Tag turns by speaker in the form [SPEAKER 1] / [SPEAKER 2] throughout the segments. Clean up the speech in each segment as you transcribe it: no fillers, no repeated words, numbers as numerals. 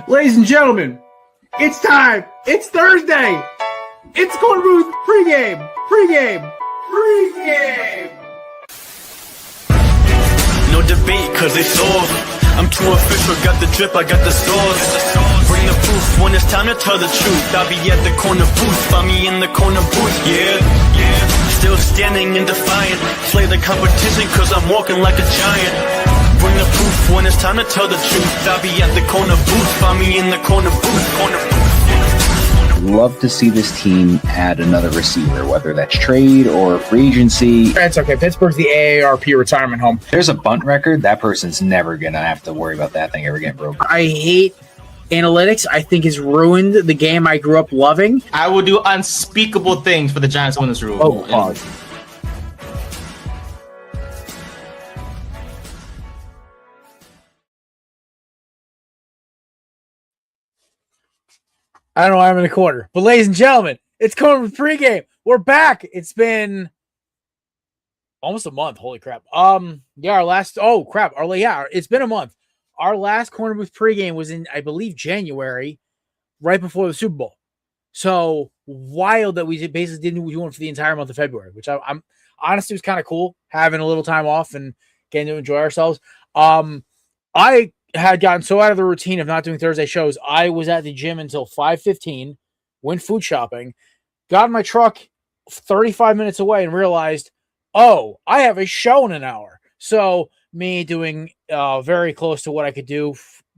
[SPEAKER 1] Ladies and gentlemen, it's time. It's Thursday. It's Korner Booth pregame.
[SPEAKER 2] No debate, cause it's all. I'm too official, got the drip, I got the sauce. Bring the proof when it's time to tell the truth. I'll be at the corner booth, find me in the corner booth, yeah. Still standing and defiant. Slay the competition, cause I'm walking like a giant. Bring the proof when it's time to tell the truth. I'll be at the corner booth, find me in the corner booth.
[SPEAKER 3] Love to see this team add another receiver, whether that's trade or free agency.
[SPEAKER 1] That's okay. Pittsburgh's the AARP retirement home.
[SPEAKER 3] There's a bunt record. That person's never going to have to worry about that thing ever getting broken.
[SPEAKER 1] I hate analytics. I think it's ruined the game I grew up loving.
[SPEAKER 4] I will do unspeakable things for the Giants to win this rule.
[SPEAKER 1] Oh, God. I don't know why I'm in the corner. But ladies and gentlemen, it's Korner Booth pregame. We're back. It's been almost a month. Holy crap. It's been a month. Our last Korner Booth pregame was in, I believe, January, right before the Super Bowl. So wild that we basically didn't do one for the entire month of February, which I'm honestly was kind of cool, having a little time off and getting to enjoy ourselves. I had gotten so out of the routine of not doing Thursday shows. I was at the gym until 5:15, went food shopping, got in my truck 35 minutes away and realized, oh, I have a show in an hour. So me doing very close to what I could do,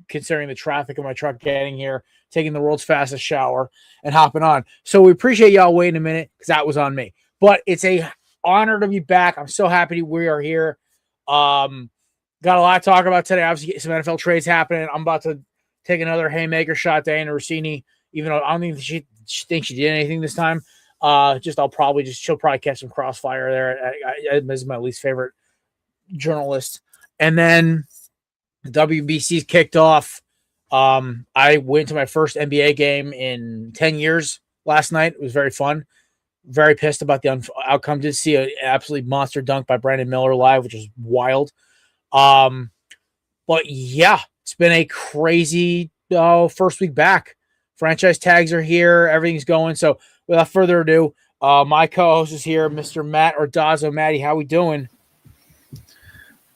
[SPEAKER 1] considering the traffic of my truck getting here, taking the world's fastest shower and hopping on. So we appreciate y'all waiting a minute because that was on me. But it's a honor to be back. I'm so happy we are here. Got a lot to talk about today. Obviously, some NFL trades happening. I'm about to take another haymaker shot to Anna Rossini, even though I don't even think she did anything this time. She'll probably catch some crossfire there. This is my least favorite journalist. And then the WBC's kicked off. I went to my first NBA game in 10 years last night. It was very fun. Very pissed about the outcome. Did see an absolute monster dunk by Brandon Miller live, which was wild. But yeah, it's been a crazy first week back. Franchise tags are here, everything's going. So without further ado, my co-host is here, Mr. Matt Ordazzo. Matty, how we doing?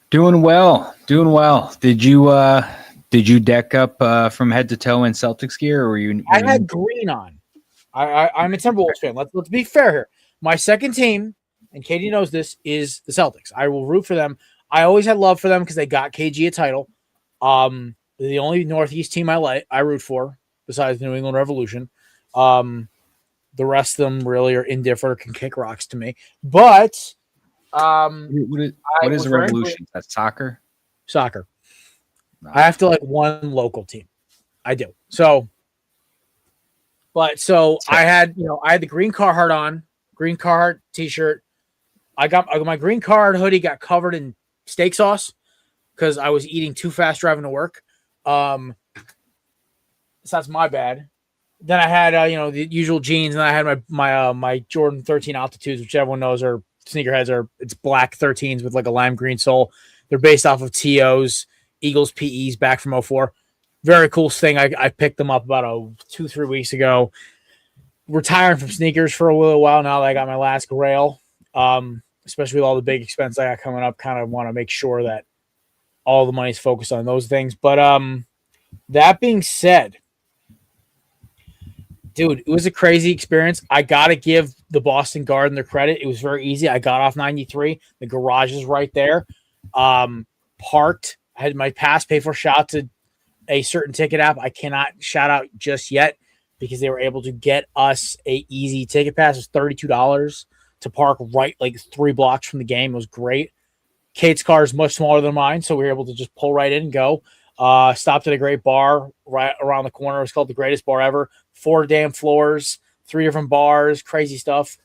[SPEAKER 3] Doing well. Did you deck up from head to toe in Celtics gear, or were you?
[SPEAKER 1] I had green on. I'm a Timberwolves fan. Let's be fair here. My second team, and Katie knows this, is the Celtics. I will root for them. I always had love for them because they got KG a title. The only Northeast team I root for, besides the New England Revolution. The rest of them really are indifferent or can kick rocks to me. But
[SPEAKER 3] what is the Revolution? That's soccer?
[SPEAKER 1] Soccer.
[SPEAKER 3] No.
[SPEAKER 1] I have to like one local team. I do. So I had the green Carhartt on, green Carhartt t-shirt. I got my green Carhartt hoodie got covered in steak sauce because I was eating too fast driving to work. So that's my bad. Then I had the usual jeans, and I had my Jordan 13 Altitudes, which everyone knows are sneakerheads. It's black 13s with like a lime green sole. They're based off of TO's Eagles PEs back from 2004. Very cool thing. I picked them up about 2-3 weeks ago. Retiring from sneakers for a little while now that I got my last grail. Especially with all the big expense I got coming up, kind of want to make sure that all the money's focused on those things. But that being said, dude, it was a crazy experience. I got to give the Boston Garden their credit. It was very easy. I got off 93. The garage is right there. Parked. I had my pass pay for shout to a certain ticket app. I cannot shout out just yet because they were able to get us a easy ticket pass. It was $32 to park right like 3 blocks from the game. It was great. Kate's car is much smaller than mine, so we were able to just pull right in and go. Stopped at a great bar right around the corner. It was called the greatest bar ever. 4 damn floors, 3 different bars, crazy stuff.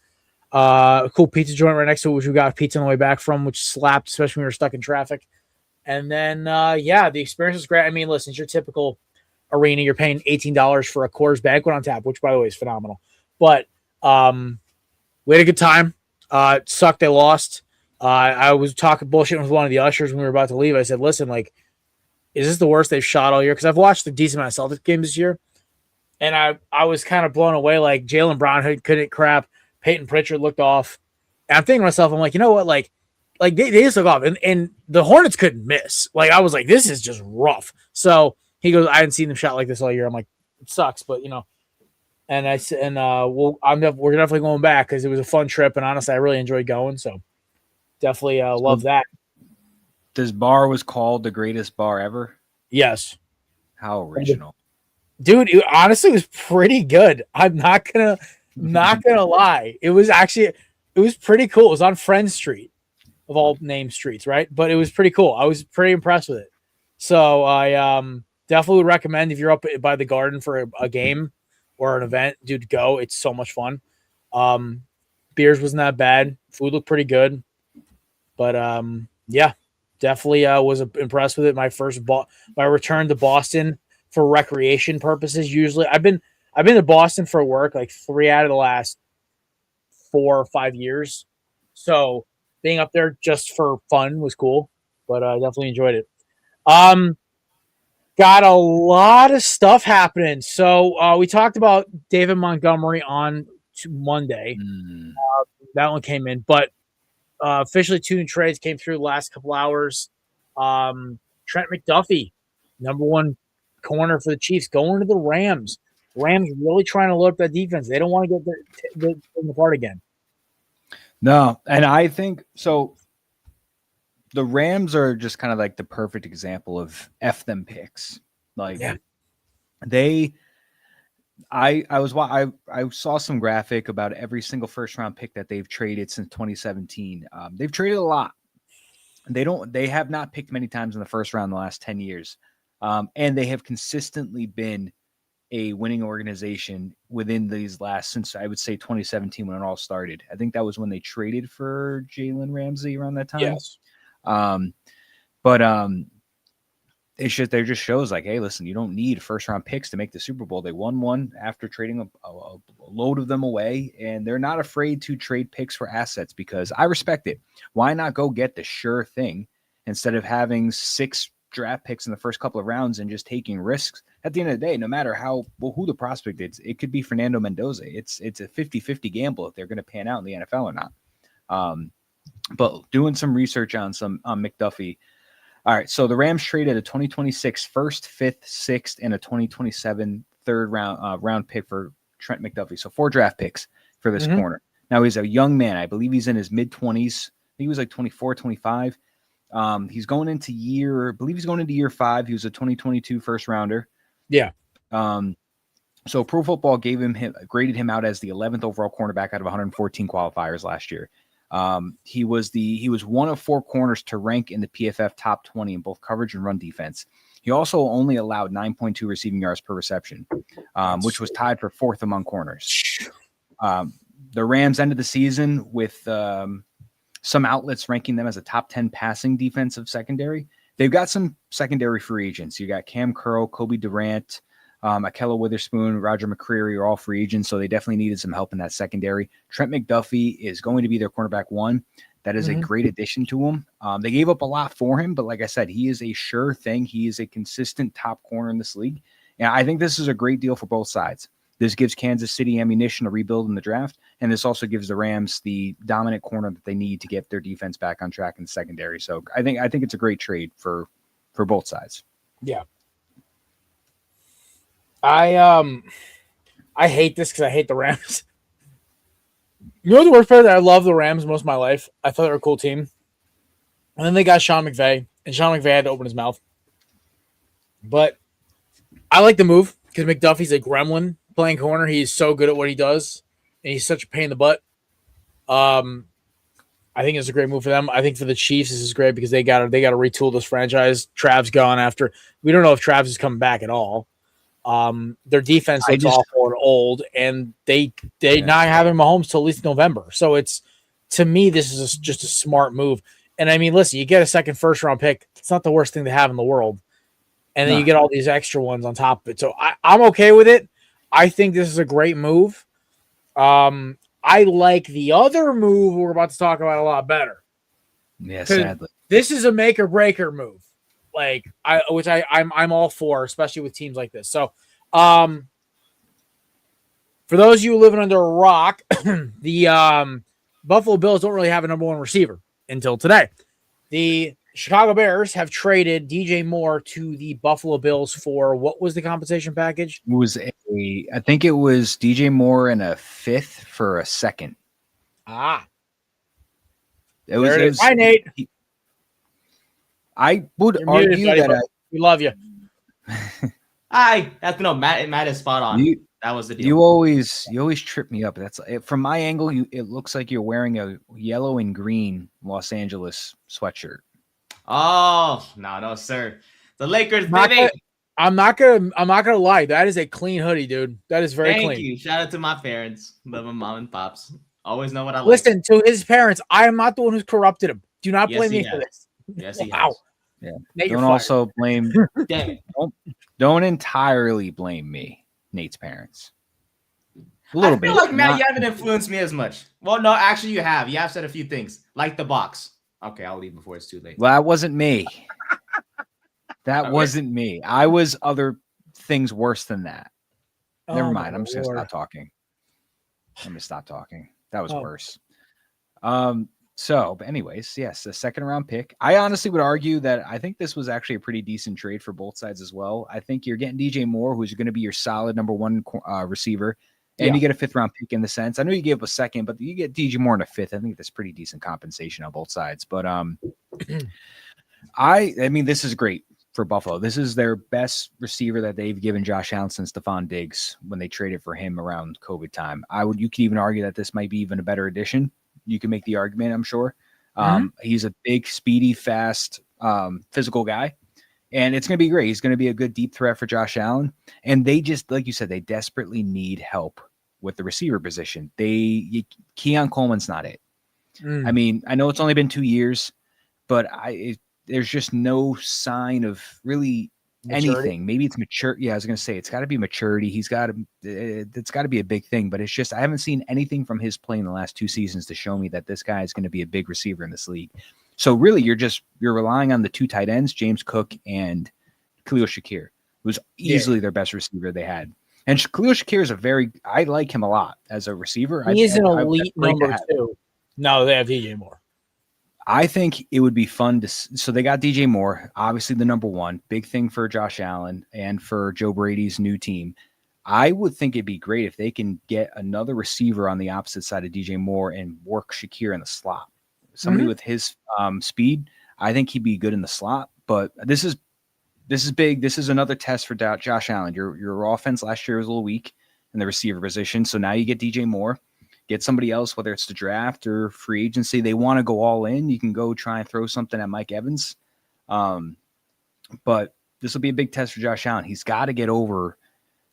[SPEAKER 1] A cool pizza joint right next to it, which we got pizza on the way back from, which slapped, especially when we were stuck in traffic. And then, the experience was great. I mean, listen, it's your typical arena. You're paying $18 for a Coors Banquet on tap, which, by the way, is phenomenal. But we had a good time. It sucked they lost. I was talking bullshit with one of the ushers when we were about to leave. I said, listen, like, is this the worst they've shot all year? Because I've watched a decent amount of Celtics games this year, and I was kind of blown away. Like Jaylen Brown couldn't crap. Peyton Pritchard looked off. And I'm thinking to myself, I'm like, you know what? Like they just look off, and the Hornets couldn't miss. Like I was like, this is just rough. So he goes, I hadn't seen them shot like this all year. I'm like, it sucks, but you know. And I said, we're definitely going back because it was a fun trip, and honestly, I really enjoyed going. So definitely love that.
[SPEAKER 3] This bar was called the greatest bar ever.
[SPEAKER 1] Yes.
[SPEAKER 3] How original,
[SPEAKER 1] dude! It honestly was pretty good. I'm not gonna lie. It was pretty cool. It was on Friend Street, of all named streets, right? But it was pretty cool. I was pretty impressed with it. So I definitely would recommend if you're up by the Garden for a game or an event, dude, go. It's so much fun. Beers wasn't that bad. Food looked pretty good. But yeah, definitely was impressed with it. My return to Boston for recreation purposes. Usually I've been to Boston for work like 3 out of the last 4 or 5 years. So being up there just for fun was cool, but I definitely enjoyed it. Got a lot of stuff happening. So we talked about David Montgomery on Monday. That one came in, but officially 2 new trades came through the last couple hours. Trent McDuffie, number 1 corner for the Chiefs, going to the Rams. Rams really trying to load up that defense. They don't want to get them apart again.
[SPEAKER 3] No, and I think so. The Rams are just kind of like the perfect example of F them picks. Like I saw some graphic about every single first round pick that they've traded since 2017. They've traded a lot. They have not picked many times in the first round in the last 10 years. And they have consistently been a winning organization within these last, since I would say 2017 when it all started. I think that was when they traded for Jalen Ramsey around that time.
[SPEAKER 1] Yes.
[SPEAKER 3] But it just shows like, hey, listen, you don't need first round picks to make the Super Bowl. They won one after trading a load of them away, and they're not afraid to trade picks for assets because I respect it. Why not go get the sure thing instead of having 6 draft picks in the first couple of rounds and just taking risks? At the end of the day, no matter who the prospect is, it could be Fernando Mendoza. It's a 50-50 gamble if they're going to pan out in the NFL or not. But doing some research on McDuffie. All right, so the Rams traded a 2026 first, 5th, 6th, and a 2027 third round pick for Trent McDuffie. So 4 draft picks for this corner. Now he's a young man. I believe he's in his mid-20s. He was like 24, 25. He's going into year 5. He was a 2022 first rounder. Yeah. So Pro Football graded him out as the 11th overall cornerback out of 114 qualifiers last year. He was one of 4 corners to rank in the PFF top 20 in both coverage and run defense. He also only allowed 9.2 receiving yards per reception, which was tied for 4th among corners. The Rams ended the season with some outlets ranking them as a top 10 passing defensive secondary. They've got some secondary free agents. You got Cam Curl, Kobe Durant, Akella Witherspoon, Roger McCreary are all free agents, so they definitely needed some help in that secondary. Trent McDuffie is going to be their cornerback 1. That is a great addition to him. They gave up a lot for him, but like I said, he is a sure thing. He is a consistent top corner in this league. And I think this is a great deal for both sides. This gives Kansas City ammunition to rebuild in the draft, and this also gives the Rams the dominant corner that they need to get their defense back on track in the secondary. So I think it's a great trade for both sides.
[SPEAKER 1] Yeah. I hate this because I hate the Rams. You know the worst part? That I love the Rams most of my life. I thought they were a cool team. And then they got Sean McVay, and Sean McVay had to open his mouth. But I like the move because McDuffie's a gremlin playing corner. He's so good at what he does, and he's such a pain in the butt. I think it's a great move for them. I think for the Chiefs, this is great because they got to retool this franchise. Trav's gone after. We don't know if Travis is coming back at all. Their defense looks awful and old, and they not having Mahomes till at least November. So it's, to me, this is just a smart move. And I mean, listen, you get a second first round pick. It's not the worst thing to have in the world. And then you get all these extra ones on top of it. So I'm okay with it. I think this is a great move. I like the other move we're about to talk about a lot better.
[SPEAKER 3] Yeah, sadly.
[SPEAKER 1] This is a make or breaker move. Like I'm all for, especially with teams like this. So, for those of you living under a rock, the Buffalo Bills don't really have a number one receiver until today. The Chicago Bears have traded DJ Moore to the Buffalo Bills for what was the compensation package?
[SPEAKER 3] It was I think it was DJ Moore and a 5th for a 2nd.
[SPEAKER 1] It was. Hi, Nate.
[SPEAKER 3] I would
[SPEAKER 1] You're
[SPEAKER 3] argue
[SPEAKER 1] muted, buddy,
[SPEAKER 3] that
[SPEAKER 1] we love you.
[SPEAKER 4] Hi, that's no Matt is spot on. That was the deal.
[SPEAKER 3] You always trip me up. That's from my angle. It looks like you're wearing a yellow and green Los Angeles sweatshirt.
[SPEAKER 4] Oh no, sir. The Lakers, baby.
[SPEAKER 1] I'm not gonna lie. That is a clean hoodie, dude. That is very clean.
[SPEAKER 4] Thank you. Shout out to my parents. Love my mom and pops. Always know what I like.
[SPEAKER 1] Listen to his parents. I am not the one who's corrupted him. Do not blame me for this.
[SPEAKER 4] Yes, he
[SPEAKER 1] wow.
[SPEAKER 4] has.
[SPEAKER 3] Yeah.
[SPEAKER 1] Nate,
[SPEAKER 3] Don't also blame.
[SPEAKER 4] Dang it.
[SPEAKER 3] Don't entirely blame me, Nate's parents. A
[SPEAKER 4] I
[SPEAKER 3] little
[SPEAKER 4] feel
[SPEAKER 3] bit.
[SPEAKER 4] like Matt, you haven't influenced me as much. Well, no, actually, you have. You have said a few things, like the box. Okay, I'll leave before it's too late.
[SPEAKER 3] Well, that wasn't me. That
[SPEAKER 4] Okay.
[SPEAKER 3] wasn't me. I was other things worse than that. Never
[SPEAKER 1] Oh,
[SPEAKER 3] mind.
[SPEAKER 1] my
[SPEAKER 3] I'm just gonna
[SPEAKER 1] Lord.
[SPEAKER 3] stop talking. I'm gonna stop talking. That was
[SPEAKER 1] Oh.
[SPEAKER 3] worse. But anyways, yes, the 2nd round pick. I honestly would argue that I think this was actually a pretty decent trade for both sides as well. I think you're getting DJ Moore, who's going to be your solid number 1 receiver, and you get a 5th round pick in the sense. I know you gave up a 2nd, but you get DJ Moore in a 5th. I think that's pretty decent compensation on both sides. But I mean, this is great for Buffalo. This is their best receiver that they've given Josh Allen since Stephon Diggs when they traded for him around COVID time. You could even argue that this might be even a better addition. You can make the argument, I'm sure. He's a big, speedy, fast, physical guy. And it's going to be great. He's going to be a good deep threat for Josh Allen. And they just, like you said, they desperately need help with the receiver position. Keon Coleman's not it. I mean, I know it's only been 2 years, but there's just no sign of really
[SPEAKER 1] Maturity?
[SPEAKER 3] anything. Maybe it's mature. Yeah, I was going to say it's got to be maturity. It's got to be a big thing, but it's just I haven't seen anything from his play in the last 2 seasons to show me that this guy is going to be a big receiver in this league. So really, you're relying on the 2 tight ends, James Cook and Khalil Shakir, who's easily their best receiver they had. And Khalil Shakir is I like him a lot as a receiver.
[SPEAKER 1] He is an elite number 2. No, they have DJ Moore.
[SPEAKER 3] I think it would be fun so they got DJ Moore, obviously the number 1, big thing for Josh Allen and for Joe Brady's new team. I would think it'd be great if they can get another receiver on the opposite side of DJ Moore and work Shakir in the slot. Somebody with his speed, I think he'd be good in the slot. But this is big. This is another test for Josh Allen. Your offense last year was a little weak in the receiver position, so now you get DJ Moore. Get somebody else, whether it's the draft or free agency. They want to go all in. You can go try and throw something at Mike Evans. But this will be a big test for Josh Allen. He's got to get over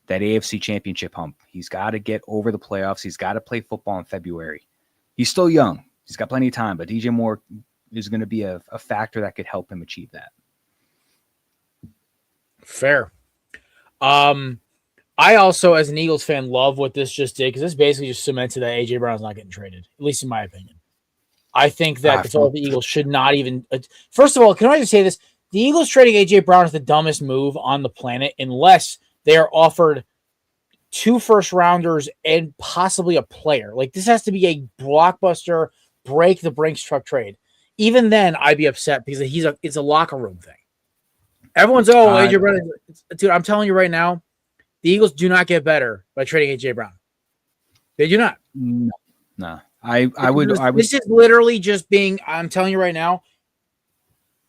[SPEAKER 3] that AFC championship hump. He's got to get over the playoffs. He's got to play football in February. He's still young. He's got plenty of time, but DJ Moore is going to be a factor that could help him achieve that.
[SPEAKER 1] Fair. I also, as an Eagles fan, love what this just did because this basically just cemented that A.J. Brown's not getting traded, at least in my opinion. I think that the Eagles should not even – first of all, can I just say this? The Eagles trading A.J. Brown is the dumbest move on the planet unless they are offered 2 first-rounders and possibly a player. Like, this has to be a blockbuster, break-the-Brinks truck trade. Even then, I'd be upset because it's a locker room thing. Everyone's, A.J. Brown. Dude, I'm telling you right now, the Eagles do not get better by trading A.J. Brown. They do not.
[SPEAKER 3] No. I would.
[SPEAKER 1] This is literally just being, I'm telling you right now,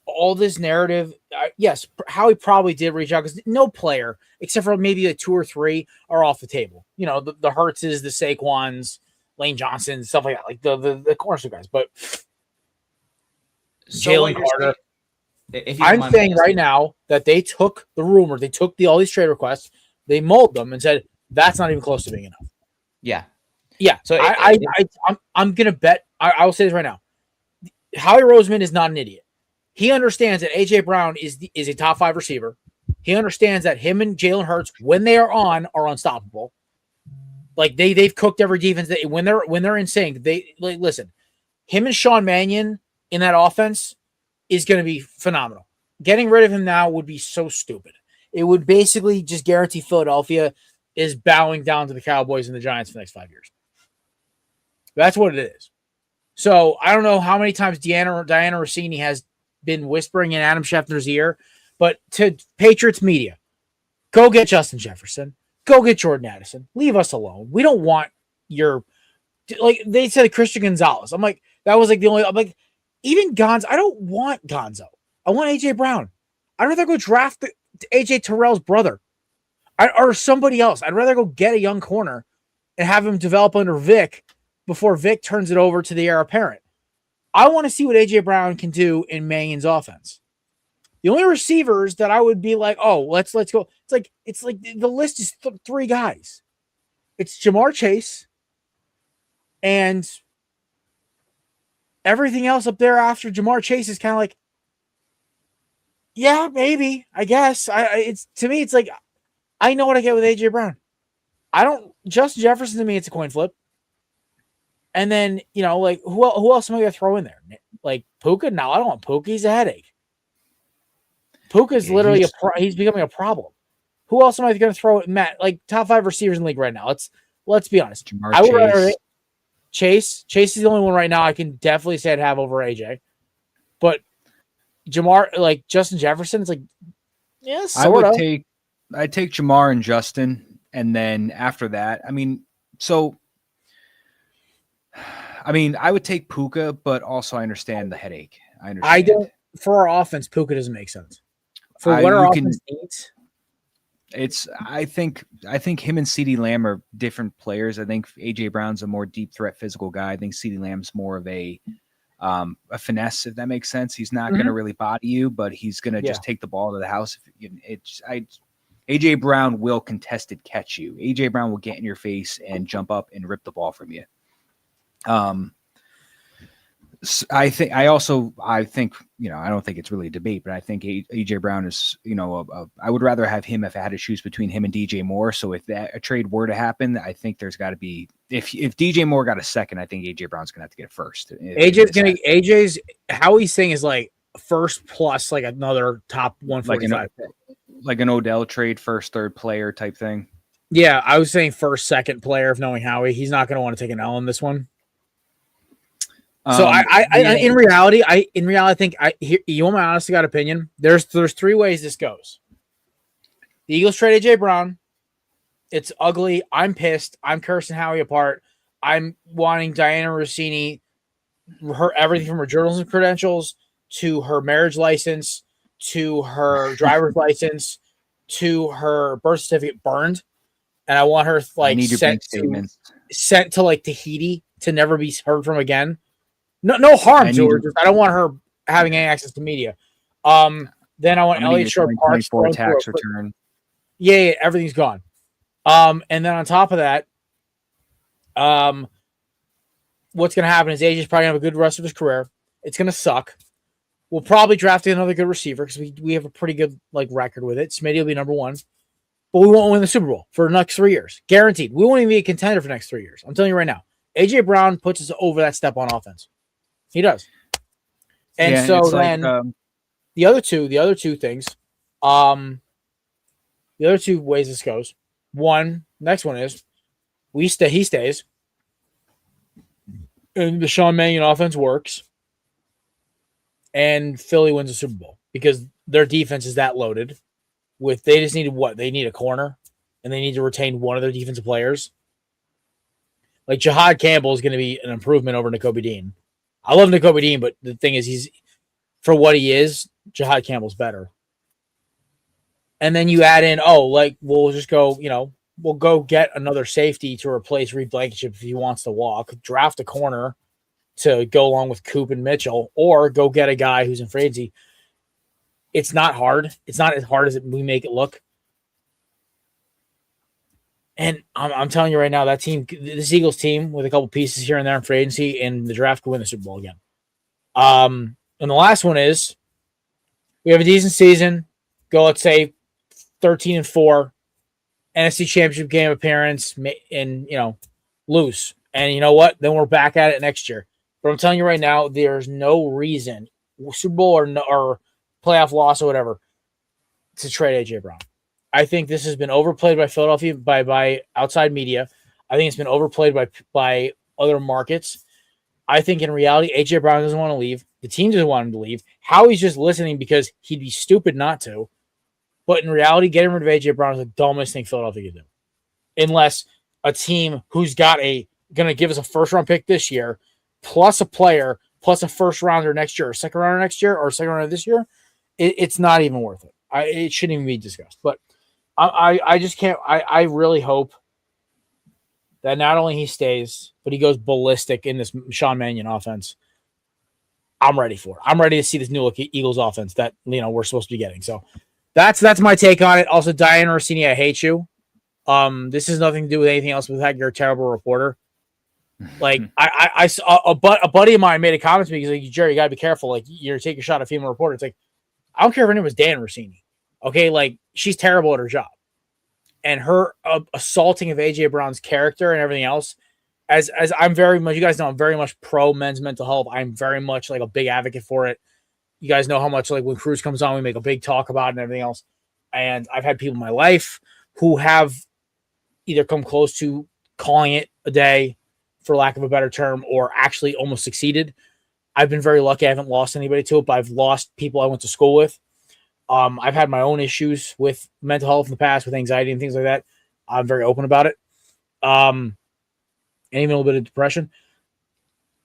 [SPEAKER 1] all this narrative, yes, Howie probably did reach out because no player, except for maybe 2 or 3, are off the table. You know, the Hurtses, the Saquons, Lane Johnson, stuff like that, like the cornerstone guys. But Jalen Carter. I'm saying right now that they took the rumor, they took all these trade requests, they mulled them and said, that's not even close to being enough.
[SPEAKER 4] Yeah.
[SPEAKER 1] Yeah. So I'm going to bet, I will say this right now. Howie Roseman is not an idiot. He understands that A.J. Brown is a top 5 receiver. He understands that him and Jalen Hurts, when they are on, are unstoppable. Like they've cooked every defense. When they're in sync, listen. Him and Sean Mannion in that offense is going to be phenomenal. getting rid of him now would be so stupid. It would basically just guarantee Philadelphia is bowing down to the Cowboys and the Giants for the next 5 years. That's what it is. So I don't know how many times Diana Rossini has been whispering in Adam Schefter's ear, but to Patriots media, go get Justin Jefferson. Go get Jordan Addison. Leave us alone. We don't want your, like they said, Christian Gonzalez. I'm like, that was like the only, I'm like, even Gonzo. I don't want Gonzo. I want AJ Brown. I'd rather go draft AJ Terrell's brother or somebody else. I'd rather go get a young corner and have him develop under Vic before Vic turns it over to the heir apparent. I want to see what AJ Brown can do in Mannion's offense. The only receivers that I would be like, oh, let's go. It's like the list is 3 guys. It's Jamar Chase and everything else up there after Jamar Chase is kind of like, yeah, maybe, I guess. It's to me, it's like I know what I get with AJ Brown. Justin Jefferson to me, it's a coin flip. And then, like who else am I gonna throw in there? Like Puka? No, I don't want Puka. He's a headache. Puka's literally he's becoming a problem. Who else am I going to throw at Matt? Like top 5 receivers in the league right now. Let's be honest. I would rather Chase. Chase is the only one right now I can definitely say I'd have over AJ. But Jamar, like Justin Jefferson, it's like, yeah, sort of.
[SPEAKER 3] I'd take Jamar and Justin, and then after that, I would take Puka, but also I understand the headache.
[SPEAKER 1] I don't. For our offense, Puka doesn't make sense. For what our offense needs,
[SPEAKER 3] I think him and CeeDee Lamb are different players. I think AJ Brown's a more deep threat physical guy. I think CeeDee Lamb's more of a finesse, if that makes sense. He's not going to really body you, but he's going to just take the ball to the house. AJ Brown will contested catch you. AJ Brown will get in your face and jump up and rip the ball from you. I think I don't think it's really a debate, but I think AJ Brown is, I would rather have him if I had to choose between him and DJ Moore. So if a trade were to happen, I think there's got to be, if DJ Moore got a second, I think AJ Brown's going to have to get a first.
[SPEAKER 1] AJ's how he's saying is like first plus like another top 145.
[SPEAKER 3] Like an Odell trade, first, third player type thing.
[SPEAKER 1] Yeah. I was saying first, second player of knowing Howie. He's not going to want to take an L in this one. So in reality, I think you want my honest to God opinion. There's 3 ways this goes. The Eagles trade AJ Brown. It's ugly. I'm pissed. I'm cursing Howie apart. I'm wanting Diana Rossini, her everything from her journalism credentials to her marriage license to her driver's license to her birth certificate burned, and I want her like sent to like Tahiti to never be heard from again. No harm to her. I don't want her having any access to media. Then I want Elliott Shore-Parks
[SPEAKER 3] for a tax return.
[SPEAKER 1] Yeah, everything's gone. And then on top of that, what's going to happen is AJ's probably going to have a good rest of his career. It's going to suck. We'll probably draft another good receiver because we have a pretty good record with it. Smitty will be number 1, but we won't win the Super Bowl for the next 3 years, guaranteed. We won't even be a contender for the next 3 years. I'm telling you right now. AJ Brown puts us over that step on offense. He does. And so then the other two things, the other 2 ways this goes. Next one is he stays. And the Sean Mannion offense works. And Philly wins the Super Bowl because their defense is that loaded. They just needed what? They need a corner and they need to retain one of their defensive players. Like Jahad Campbell is going to be an improvement over Nakobe Dean. I love Nakobe Dean, but the thing is, he's for what he is, Jahad Campbell's better. And then you add in, we'll just go, we'll go get another safety to replace Reed Blankenship if he wants to walk, draft a corner to go along with Coop and Mitchell, or go get a guy who's in free agency. It's not hard. It's not as hard as we make it look. And I'm telling you right now, that team, this Eagles team, with a couple pieces here and there in free agency and the draft, could win the Super Bowl again. And the last one is we have a decent season. Go, let's say, 13-4, NFC Championship game appearance, and lose. And you know what? Then we're back at it next year. But I'm telling you right now, there's no reason, Super Bowl or playoff loss or whatever to trade AJ Brown. I think this has been overplayed by Philadelphia by outside media. I think it's been overplayed by other markets. I think in reality, AJ Brown doesn't want to leave. The team doesn't want him to leave. Howie's just listening because he'd be stupid not to. But in reality, getting rid of AJ Brown is the dumbest thing Philadelphia could do. Unless a team who's going to give us a first-round pick this year, plus a player, plus a first-rounder next year, or second-rounder next year, or second-rounder this year, it's not even worth it. It shouldn't even be discussed. But I just can't. I really hope that not only he stays, but he goes ballistic in this Sean Mannion offense. I'm ready for it. I'm ready to see this new look Eagles offense that we're supposed to be getting. So that's my take on it. Also, Diana Rossini, I hate you. This has nothing to do with anything else with that you're a terrible reporter. Like I saw a buddy of mine made a comment to me. He's like, Jerry, you gotta be careful. Like you're taking a shot at a female reporter. It's like, I don't care if her name was Dan Rossini. Okay, like she's terrible at her job. And her assaulting of AJ Brown's character and everything else, as I'm very much, you guys know I'm very much pro men's mental health. I'm very much like a big advocate for it. You guys know how much like when Cruz comes on, we make a big talk about it and everything else. And I've had people in my life who have either come close to calling it a day, for lack of a better term, or actually almost succeeded. I've been very lucky. I haven't lost anybody to it, but I've lost people I went to school with. I've had my own issues with mental health in the past, with anxiety and things like that. I'm very open about it. And even a little bit of depression,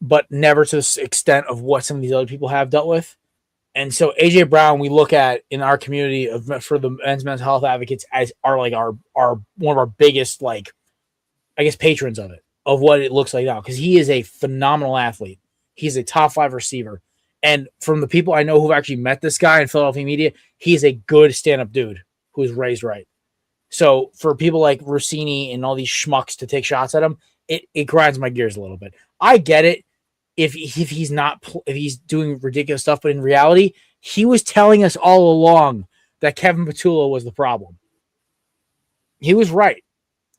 [SPEAKER 1] but never to the extent of what some of these other people have dealt with. And so AJ Brown, we look at in our community for the mental health advocates as our one of our biggest, like, I guess, patrons of what it looks like now. Cause he is a phenomenal athlete. He's a top 5 receiver. And from the people I know who've actually met this guy in Philadelphia media, he's a good stand-up dude who was raised right. So for people like Rossini and all these schmucks to take shots at him, it grinds my gears a little bit. I get it if he's doing ridiculous stuff, but in reality, he was telling us all along that Kevin Petula was the problem. He was right.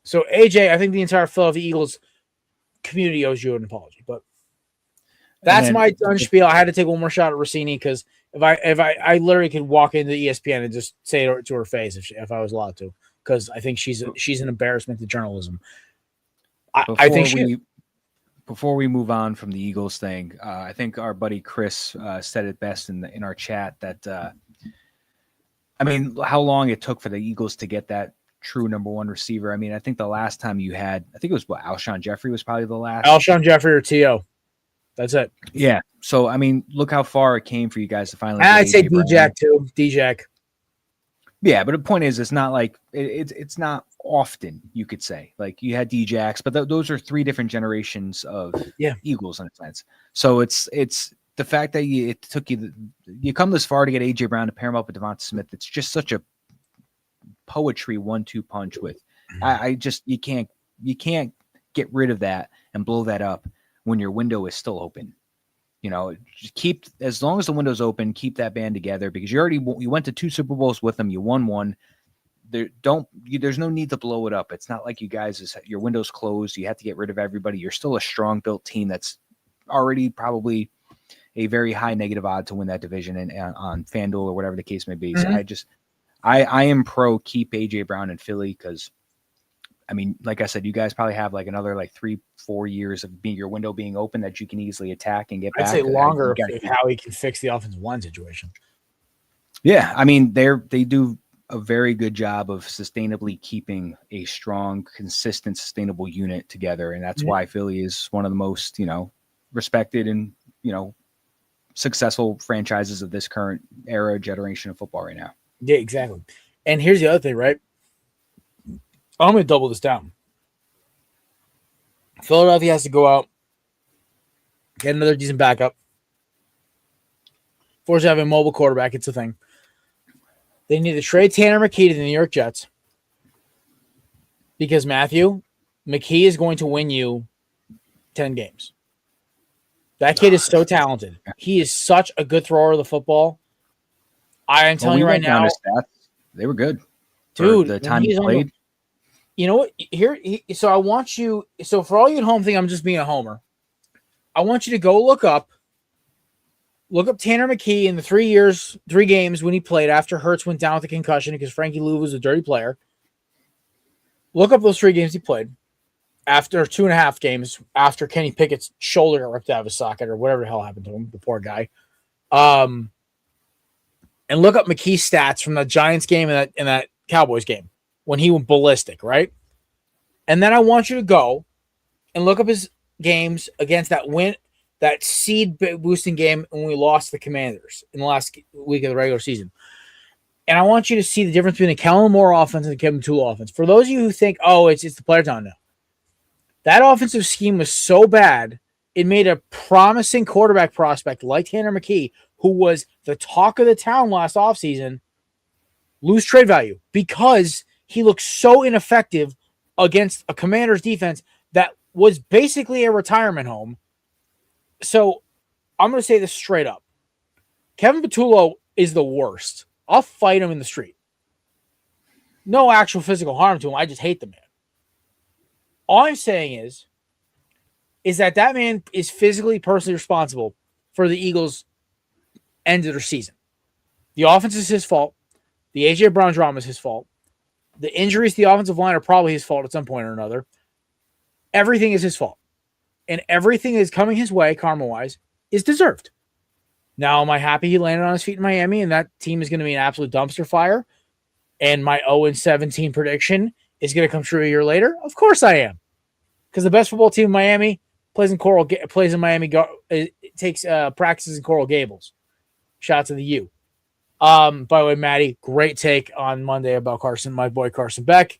[SPEAKER 1] So AJ, I think the entire Philadelphia Eagles community owes you an apology, but that's my done spiel. I had to take one more shot at Rossini because if I literally could walk into ESPN and just say it to her face if I was allowed to, because I think she's an embarrassment to journalism. I think before we move on from the Eagles thing, I think our buddy Chris said it best in our chat that I mean, how long it took for the Eagles to get that true number one receiver. I mean, I think the last time you had, I think it was Alshon Jeffrey was probably the last. Alshon Jeffrey or T.O. That's it.
[SPEAKER 3] Yeah. So, I mean, look how far it came for you guys to finally.
[SPEAKER 1] I'd say D-Jack too. D-Jack.
[SPEAKER 3] Yeah, but the point is, it's not like it's not often, you could say. Like you had D-Jacks, but those are 3 different generations of Eagles in a sense. So it's the fact that it took you come this far to get AJ Brown to pair him up with Devonta Smith. It's just such a poetry 1-2 punch with. I just you can't get rid of that and blow that up when your window is still open. You know, just keep, as long as the window's open, keep that band together because you went to 2 Super Bowls with them. You won 1. There's no need to blow it up. It's not like you guys, your window's closed. You have to get rid of everybody. You're still a strong built team that's already probably a very high negative odd to win that division and on FanDuel or whatever the case may be.
[SPEAKER 1] Mm-hmm.
[SPEAKER 3] So I am pro keep AJ Brown in Philly because, I mean, like I said, you guys probably have like another 3-4 years of your window being open that you can easily attack and get back.
[SPEAKER 1] I'd say longer if Howie can fix the offensive line situation.
[SPEAKER 3] Yeah, I mean, they do a very good job of sustainably keeping a strong, consistent, sustainable unit together, and that's why Philly is one of the most, respected and, successful franchises of this current era generation of football right now.
[SPEAKER 1] Yeah, exactly. And here's the other thing, right? I'm going to double this down. Philadelphia has to go out, get another decent backup. Force to have a mobile quarterback. It's a thing. They need to trade Tanner McKee to the New York Jets because McKee is going to win you 10 games. That kid is so talented. He is such a good thrower of the football. I am telling you right now.
[SPEAKER 3] They were good.
[SPEAKER 1] Dude,
[SPEAKER 3] the time he played.
[SPEAKER 1] You know what? So I want you. So for all you at home think I'm just being a homer, I want you to go look up Look up Tanner McKee in the 3 games when he played after Hurts went down with a concussion because Frankie Lou was a dirty player. Look up those 3 games he played after 2.5 games after Kenny Pickett's shoulder got ripped out of his socket or whatever the hell happened to him, the poor guy. And look up McKee's stats from the Giants game and that Cowboys game when he went ballistic, right? And then I want you to go and look up his games against that seed boosting game when we lost the Commanders in the last week of the regular season. And I want you to see the difference between the Kellen Moore offense and the Kevin Tula offense. For those of you who think, oh, it's the player down now. That offensive scheme was so bad, it made a promising quarterback prospect like Tanner McKee, who was the talk of the town last offseason, lose trade value because he looked so ineffective against a Commander's defense that was basically a retirement home. So I'm going to say this straight up. Kevin Patullo is the worst. I'll fight him in the street. No actual physical harm to him. I just hate the man. All I'm saying is that man is physically, personally responsible for the Eagles' end of their season. The offense is his fault. The A.J. Brown drama is his fault. The injuries to the offensive line are probably his fault at some point or another. Everything is his fault. And everything that is coming his way, karma-wise, is deserved. Now, am I happy he landed on his feet in Miami and that team is going to be an absolute dumpster fire? And my 0-17 prediction is going to come true a year later? Of course I am. Because the best football team in Miami plays in Miami, it takes practices in Coral Gables. Shout out to the U. By the way, Maddie, great take on Monday about my boy Carson Beck.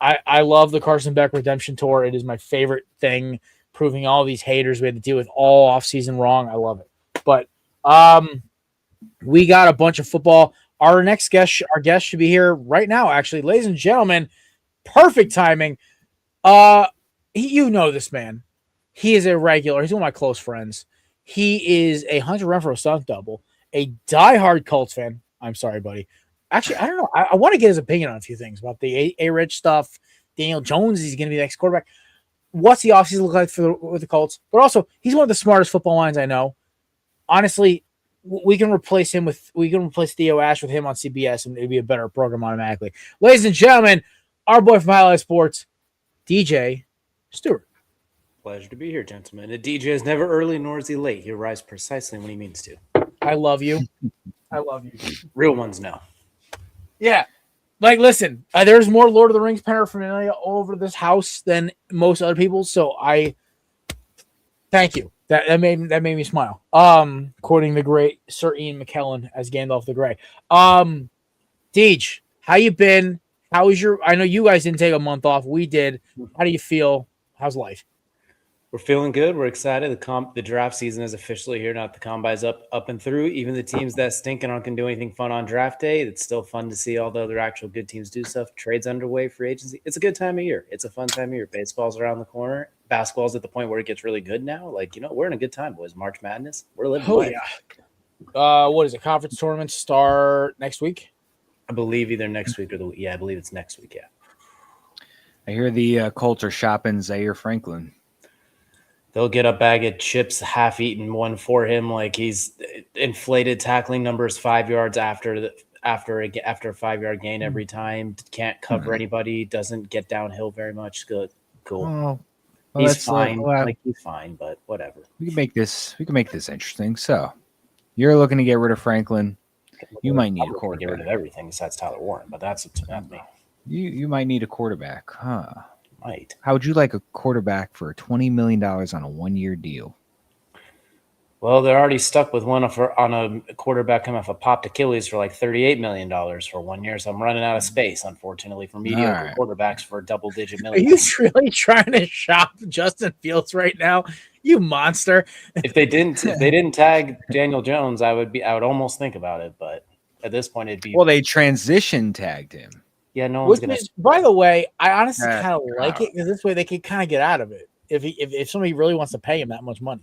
[SPEAKER 1] I love the Carson Beck redemption tour. It is my favorite thing, proving all these haters we had to deal with all offseason wrong. I love it. But we got a bunch of football. Our guest should be here right now, actually. Ladies and gentlemen, perfect timing. You know this man. He is a regular. He's one of my close friends. He is a Hunter Renfrow stunt double, a diehard Colts fan. I'm sorry, buddy. Actually, I don't know. I want to get his opinion on a few things about the A-Rich stuff. Daniel Jones, he's going to be the next quarterback. What's the offseason look like with the Colts? But also, he's one of the smartest football minds I know. Honestly, we can replace Theo Ash with him on CBS, and it'd be a better program automatically. Ladies and gentlemen, our boy from Highlight Sports, DJ Stewart.
[SPEAKER 5] Pleasure to be here, gentlemen. A DJ is never early, nor is he late. He arrives precisely when he means to.
[SPEAKER 1] I love you. I love you.
[SPEAKER 5] Real ones know.
[SPEAKER 1] Yeah. Like, listen, there's more Lord of the Rings paraphernalia all over this house than most other people, so I thank you. That made me smile. Quoting the great Sir Ian McKellen as Gandalf the Grey. Deej, how you been? How was I know you guys didn't take a month off. We did. How do you feel? How's life?
[SPEAKER 5] We're feeling good. We're excited. The draft season is officially here. Not the combine's up and through. Even the teams that stink and aren't going to do anything fun on draft day, it's still fun to see all the other actual good teams do stuff. Trades underway, free agency. It's a good time of year. It's a fun time of year. Baseball's around the corner. Basketball's at the point where it gets really good now. We're in a good time, boys. March Madness. We're living life.
[SPEAKER 1] Yeah. What is it? Conference tournaments start next week?
[SPEAKER 5] I believe either next week or I believe it's next week, yeah.
[SPEAKER 3] I hear the Colts are shopping Zaire Franklin.
[SPEAKER 5] They'll get a bag of chips, half-eaten one for him. Like he's inflated tackling numbers 5 yards after a 5-yard gain every time. Can't cover anybody. Doesn't get downhill very much. Good, cool.
[SPEAKER 3] Well,
[SPEAKER 5] he's fine. He's fine, but whatever.
[SPEAKER 3] We can make this interesting. So, you're looking to get rid of Franklin. You might need a quarterback.
[SPEAKER 5] Get rid of everything besides Tyler Warren, but that's not me.
[SPEAKER 3] You might need a quarterback, huh?
[SPEAKER 5] Might.
[SPEAKER 3] How would you like a quarterback for $20 million on a 1-year deal?
[SPEAKER 5] Well, they're already stuck with one on a quarterback coming off a popped Achilles for like $38 million for 1 year. So I'm running out of space, unfortunately, for mediocre quarterbacks for double-digit millions.
[SPEAKER 1] Are you really trying to shop Justin Fields right now? You monster!
[SPEAKER 5] If they didn't tag Daniel Jones, I would almost think about it. But at this point, it'd be
[SPEAKER 3] they transition tagged him.
[SPEAKER 5] Yeah, no one's gonna.
[SPEAKER 1] By the way, I honestly kind of like it because this way they could kind of get out of it. If somebody really wants to pay him that much money.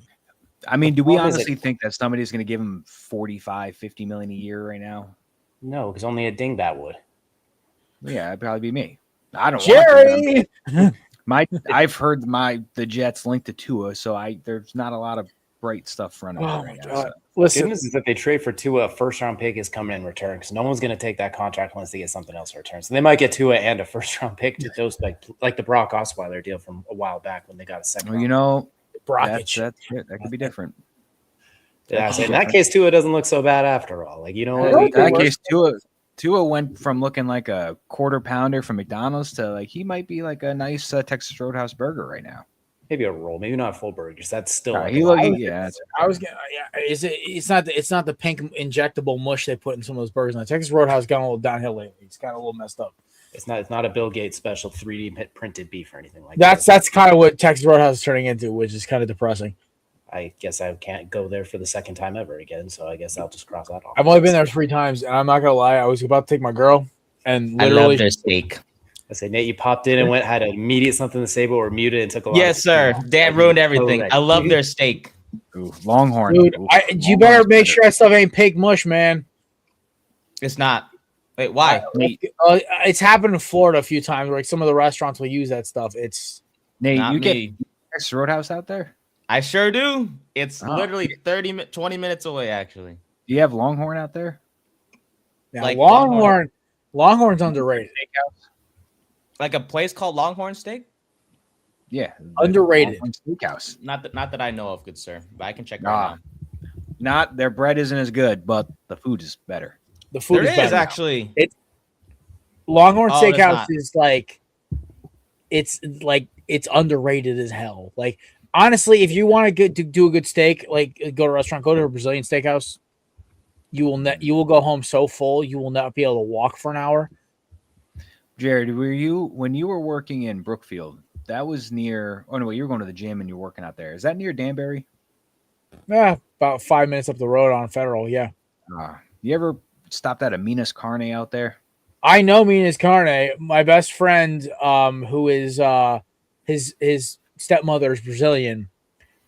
[SPEAKER 3] I mean, do we honestly think that somebody's going to give him $45-50 million a year right now?
[SPEAKER 5] No, because only a dingbat would.
[SPEAKER 3] Yeah, it'd probably be me. I don't.
[SPEAKER 1] Jerry.
[SPEAKER 3] I've heard the Jets linked to Tua, so there's not a lot of bright stuff running
[SPEAKER 1] Oh
[SPEAKER 3] right
[SPEAKER 1] my
[SPEAKER 3] now.
[SPEAKER 1] God.
[SPEAKER 3] So.
[SPEAKER 5] The
[SPEAKER 1] Listen,
[SPEAKER 5] good news is that they trade for Tua, a first-round pick is coming in return because no one's going to take that contract unless they get something else in return. So they might get Tua and a first-round pick to those like the Brock Osweiler deal from a while back when they got a second.
[SPEAKER 3] Well, you know,
[SPEAKER 1] Brockich.
[SPEAKER 3] that's it. That could be different.
[SPEAKER 5] Yeah, so in that case, Tua doesn't look so bad after all. Like, you know what?
[SPEAKER 3] In that case, Tua went from looking like a quarter pounder from McDonald's to like he might be like a nice Texas Roadhouse burger right now.
[SPEAKER 5] Maybe a roll, maybe not full burgers. That's still.
[SPEAKER 3] Nah,
[SPEAKER 5] like
[SPEAKER 3] he
[SPEAKER 5] a
[SPEAKER 3] look,
[SPEAKER 5] lot.
[SPEAKER 3] yeah.
[SPEAKER 1] I was gonna. Yeah, it's not the pink injectable mush they put in some of those burgers. Now Texas Roadhouse got a little downhill lately. It's got a little messed up.
[SPEAKER 5] It's not a Bill Gates special 3D printed beef or anything like that.
[SPEAKER 1] That's kind of what Texas Roadhouse is turning into, which is kind of depressing.
[SPEAKER 5] I guess I can't go there for the second time ever again, so I guess I'll just cross that off.
[SPEAKER 1] I've only been there 3 times, and I'm not gonna lie. I was about to take my girl, and
[SPEAKER 6] I
[SPEAKER 1] literally,
[SPEAKER 6] love their steak.
[SPEAKER 5] I say, Nate, you popped in and went, had an immediate something to say, but were muted and took a lot.
[SPEAKER 6] Yes, sir. Dan ruined everything. I love their steak.
[SPEAKER 3] Ooh, Longhorn.
[SPEAKER 1] dude,
[SPEAKER 3] Ooh,
[SPEAKER 1] you better make sure that stuff ain't pig mush, man.
[SPEAKER 6] It's not. Wait, why?
[SPEAKER 1] It's happened in Florida a few times, where like some of the restaurants will use that stuff. It's
[SPEAKER 3] Nate,
[SPEAKER 6] Not
[SPEAKER 3] you
[SPEAKER 6] me.
[SPEAKER 3] get Texas Roadhouse out there?
[SPEAKER 6] I sure do. It's
[SPEAKER 3] Oh.
[SPEAKER 6] literally 20 minutes away, actually.
[SPEAKER 3] Do you have Longhorn out there?
[SPEAKER 1] now,
[SPEAKER 6] Like
[SPEAKER 1] Longhorn's underrated.
[SPEAKER 6] Like a place called Longhorn Steak?
[SPEAKER 3] Yeah,
[SPEAKER 1] Underrated.
[SPEAKER 3] Longhorn Steakhouse.
[SPEAKER 6] Not that I know of, good sir. But I can check
[SPEAKER 3] Nah.
[SPEAKER 6] right now.
[SPEAKER 3] Not their bread isn't as good, but the food is better.
[SPEAKER 1] The food
[SPEAKER 6] There
[SPEAKER 1] is
[SPEAKER 6] is
[SPEAKER 1] better.
[SPEAKER 6] actually.
[SPEAKER 1] Longhorn
[SPEAKER 6] Oh, there's
[SPEAKER 1] Steakhouse
[SPEAKER 6] not.
[SPEAKER 1] is it's underrated as hell. Like honestly, if you want to do a good steak, like go to a restaurant, go to a Brazilian steakhouse. You will go home so full you will not be able to walk for an hour.
[SPEAKER 3] Jared, when you were working in Brookfield? That was near. Oh no, you were going to the gym and you're working out there. Is that near Danbury?
[SPEAKER 1] Yeah, about 5 minutes up the road on Federal. Yeah,
[SPEAKER 3] You ever stopped at a Minas Carne out there?
[SPEAKER 1] I know Minas Carne. My best friend, who is his stepmother is Brazilian.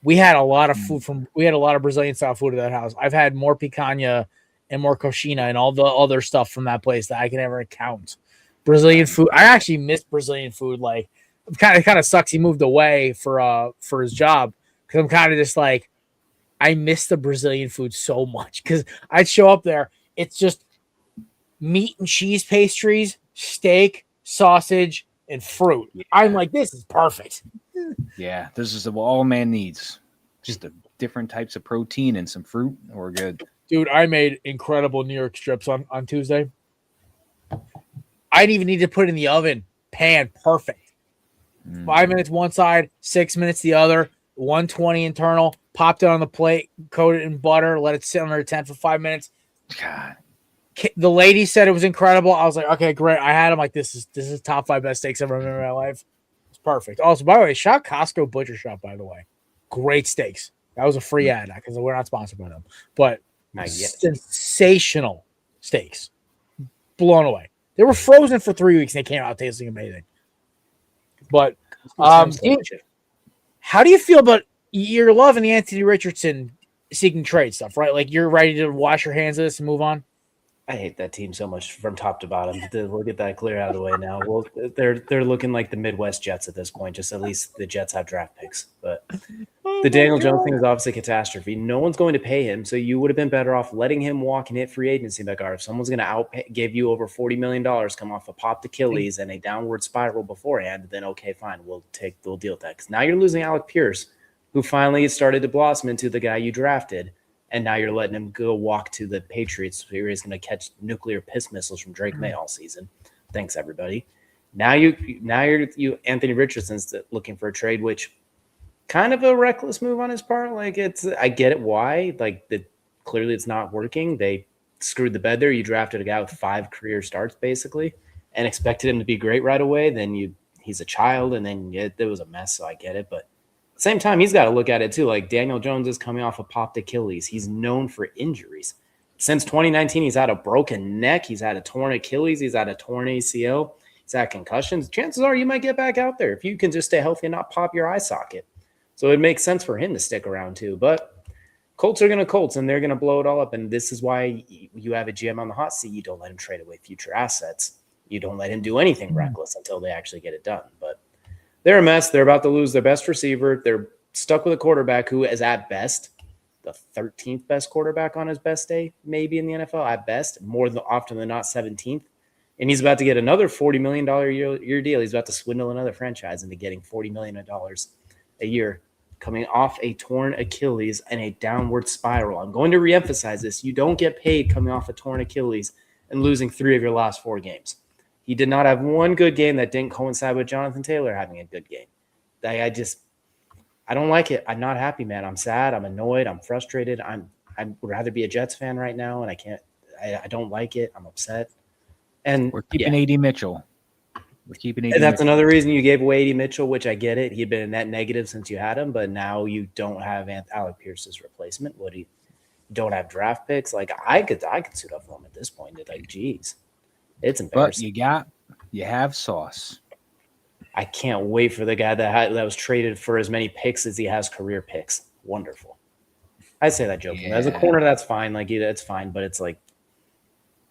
[SPEAKER 1] We had a lot of food we had a lot of Brazilian style food at that house. I've had more picanha and more coxina and all the other stuff from that place that I can ever count. Brazilian food. I actually missed Brazilian food. Like, kind of sucks. He moved away for his job because I'm kind of just like, I miss the Brazilian food so much because I'd show up there. It's just meat and cheese pastries, steak, sausage, and fruit.
[SPEAKER 3] Yeah.
[SPEAKER 1] I'm like, this is perfect.
[SPEAKER 3] Yeah, this is what all man needs. Just the different types of protein and some fruit. We're good.
[SPEAKER 1] Dude, I made incredible New York strips on Tuesday. I didn't even need to put it in the oven. Pan, perfect. 5 minutes one side, 6 minutes the other, 120 internal, popped it on the plate, coated it in butter, let it sit under a tent for 5 minutes.
[SPEAKER 3] God.
[SPEAKER 1] The lady said it was incredible. I was like, okay, great. I had them like this is top 5 best steaks I've ever had in my life. It's perfect. Also, by the way, shout Costco Butcher Shop, by the way. Great steaks. That was a free ad because we're not sponsored by them. But
[SPEAKER 5] Not yet.
[SPEAKER 1] sensational steaks. Blown away. They were frozen for 3 weeks and they came out tasting amazing. But how do you feel about you're loving the Anthony Richardson seeking trade stuff, right? Like you're ready to wash your hands of this and move on?
[SPEAKER 5] I hate that team so much from top to bottom. We'll get that clear out of the way now. Well, they're looking like the Midwest Jets at this point. Just at least the Jets have draft picks. But the Daniel Jones thing is obviously a catastrophe. No one's going to pay him, so you would have been better off letting him walk and hit free agency. Like, all right, if someone's going to give you over $40 million, come off a popped Achilles and a downward spiral beforehand, then okay, fine, we'll deal with that. Because now you're losing Alec Pierce, who finally started to blossom into the guy you drafted. And now you're letting him go walk to the Patriots, where he's going to catch nuclear piss missiles from Drake May all season. Thanks, everybody. Now you're Anthony Richardson's looking for a trade, which kind of a reckless move on his part. Like I get it why. Like clearly it's not working. They screwed the bed there. You drafted a guy with 5 career starts basically, and expected him to be great right away. Then he's a child, and then it was a mess. So I get it, but. Same time, he's got to look at it too. Like Daniel Jones is coming off a popped Achilles. He's known for injuries. Since 2019, he's had a broken neck. He's had a torn Achilles. He's had a torn ACL. He's had concussions. Chances are you might get back out there if you can just stay healthy and not pop your eye socket. So it makes sense for him to stick around too. But Colts are going to Colts, and they're going to blow it all up. And this is why you have a GM on the hot seat. You don't let him trade away future assets. You don't let him do anything reckless until they actually get it done. But they're a mess. They're about to lose their best receiver. They're stuck with a quarterback who is at best the 13th best quarterback on his best day, maybe in the NFL at best, often than not 17th. And he's about to get another $40 million year deal. He's about to swindle another franchise into getting $40 million a year, coming off a torn Achilles and a downward spiral. I'm going to reemphasize this. You don't get paid coming off a torn Achilles and losing 3 of your last 4 games. He did not have one good game that didn't coincide with Jonathan Taylor having a good game. I don't like it. I'm not happy, man. I'm sad. I'm annoyed. I'm frustrated. I would rather be a Jets fan right now, and I don't like it. I'm upset. And
[SPEAKER 3] we're keeping AD Mitchell. We're keeping AD.
[SPEAKER 5] And that's another reason you gave away AD Mitchell, which I get it. He'd been a net negative since you had him, but now you don't have Alec Pierce's replacement. You don't have draft picks. Like I could suit up for him at this point. It's like, geez, it's embarrassing.
[SPEAKER 3] But you have Sauce.
[SPEAKER 5] I can't wait for the guy that was traded for as many picks as he has career picks. Wonderful. I say that jokingly.
[SPEAKER 3] Yeah.
[SPEAKER 5] As a corner, that's fine. Like, that's fine. But it's like,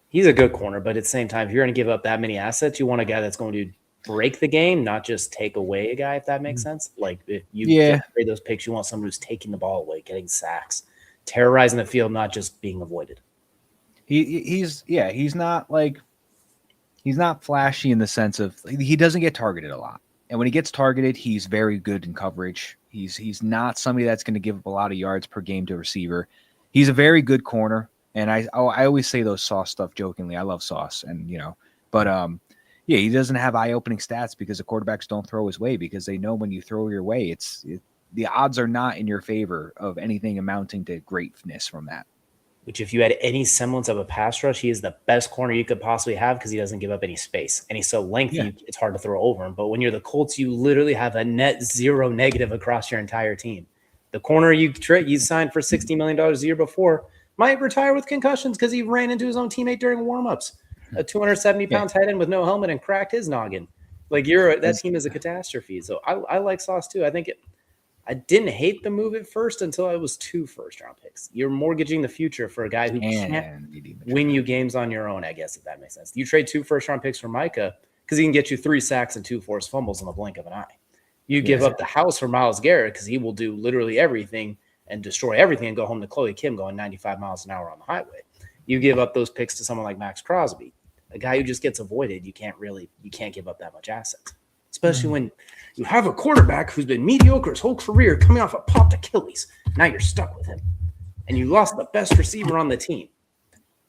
[SPEAKER 5] he's a good corner. But at the same time, if you're going to give up that many assets, you want a guy that's going to break the game, not just take away a guy, if that makes sense. Like, if you trade those picks, you want someone who's taking the ball away, getting sacks, terrorizing the field, not just being avoided.
[SPEAKER 3] He's not flashy in the sense of he doesn't get targeted a lot. And when he gets targeted, he's very good in coverage. He's not somebody that's going to give up a lot of yards per game to a receiver. He's a very good corner. And I always say those Sauce stuff jokingly. I love Sauce, and he doesn't have eye-opening stats because the quarterbacks don't throw his way, because they know when you throw your way, the odds are not in your favor of anything amounting to greatness from that.
[SPEAKER 5] Which, if you had any semblance of a pass rush, he is the best corner you could possibly have because he doesn't give up any space. And he's so lengthy, it's hard to throw over him. But when you're the Colts, you literally have a net 0 negative across your entire team. The corner you signed for $60 million a year before might retire with concussions because he ran into his own teammate during warm-ups. A 270-pound tight end with no helmet and cracked his noggin. Like, that team is a catastrophe. So I like Sauce too. I didn't hate the move at first until I was 2 first-round picks. You're mortgaging the future for a guy who can't win you games on your own, I guess, if that makes sense. You trade 2 first-round picks for Micah because he can get you 3 sacks and 2 forced fumbles in the blink of an eye. You give up the house for Myles Garrett because he will do literally everything and destroy everything and go home to Chloe Kim going 95 miles an hour on the highway. You give up those picks to someone like Maxx Crosby, a guy who just gets avoided. You can't give up that much assets, especially when you have a quarterback who's been mediocre his whole career coming off a popped Achilles. Now you're stuck with him, and you lost the best receiver on the team.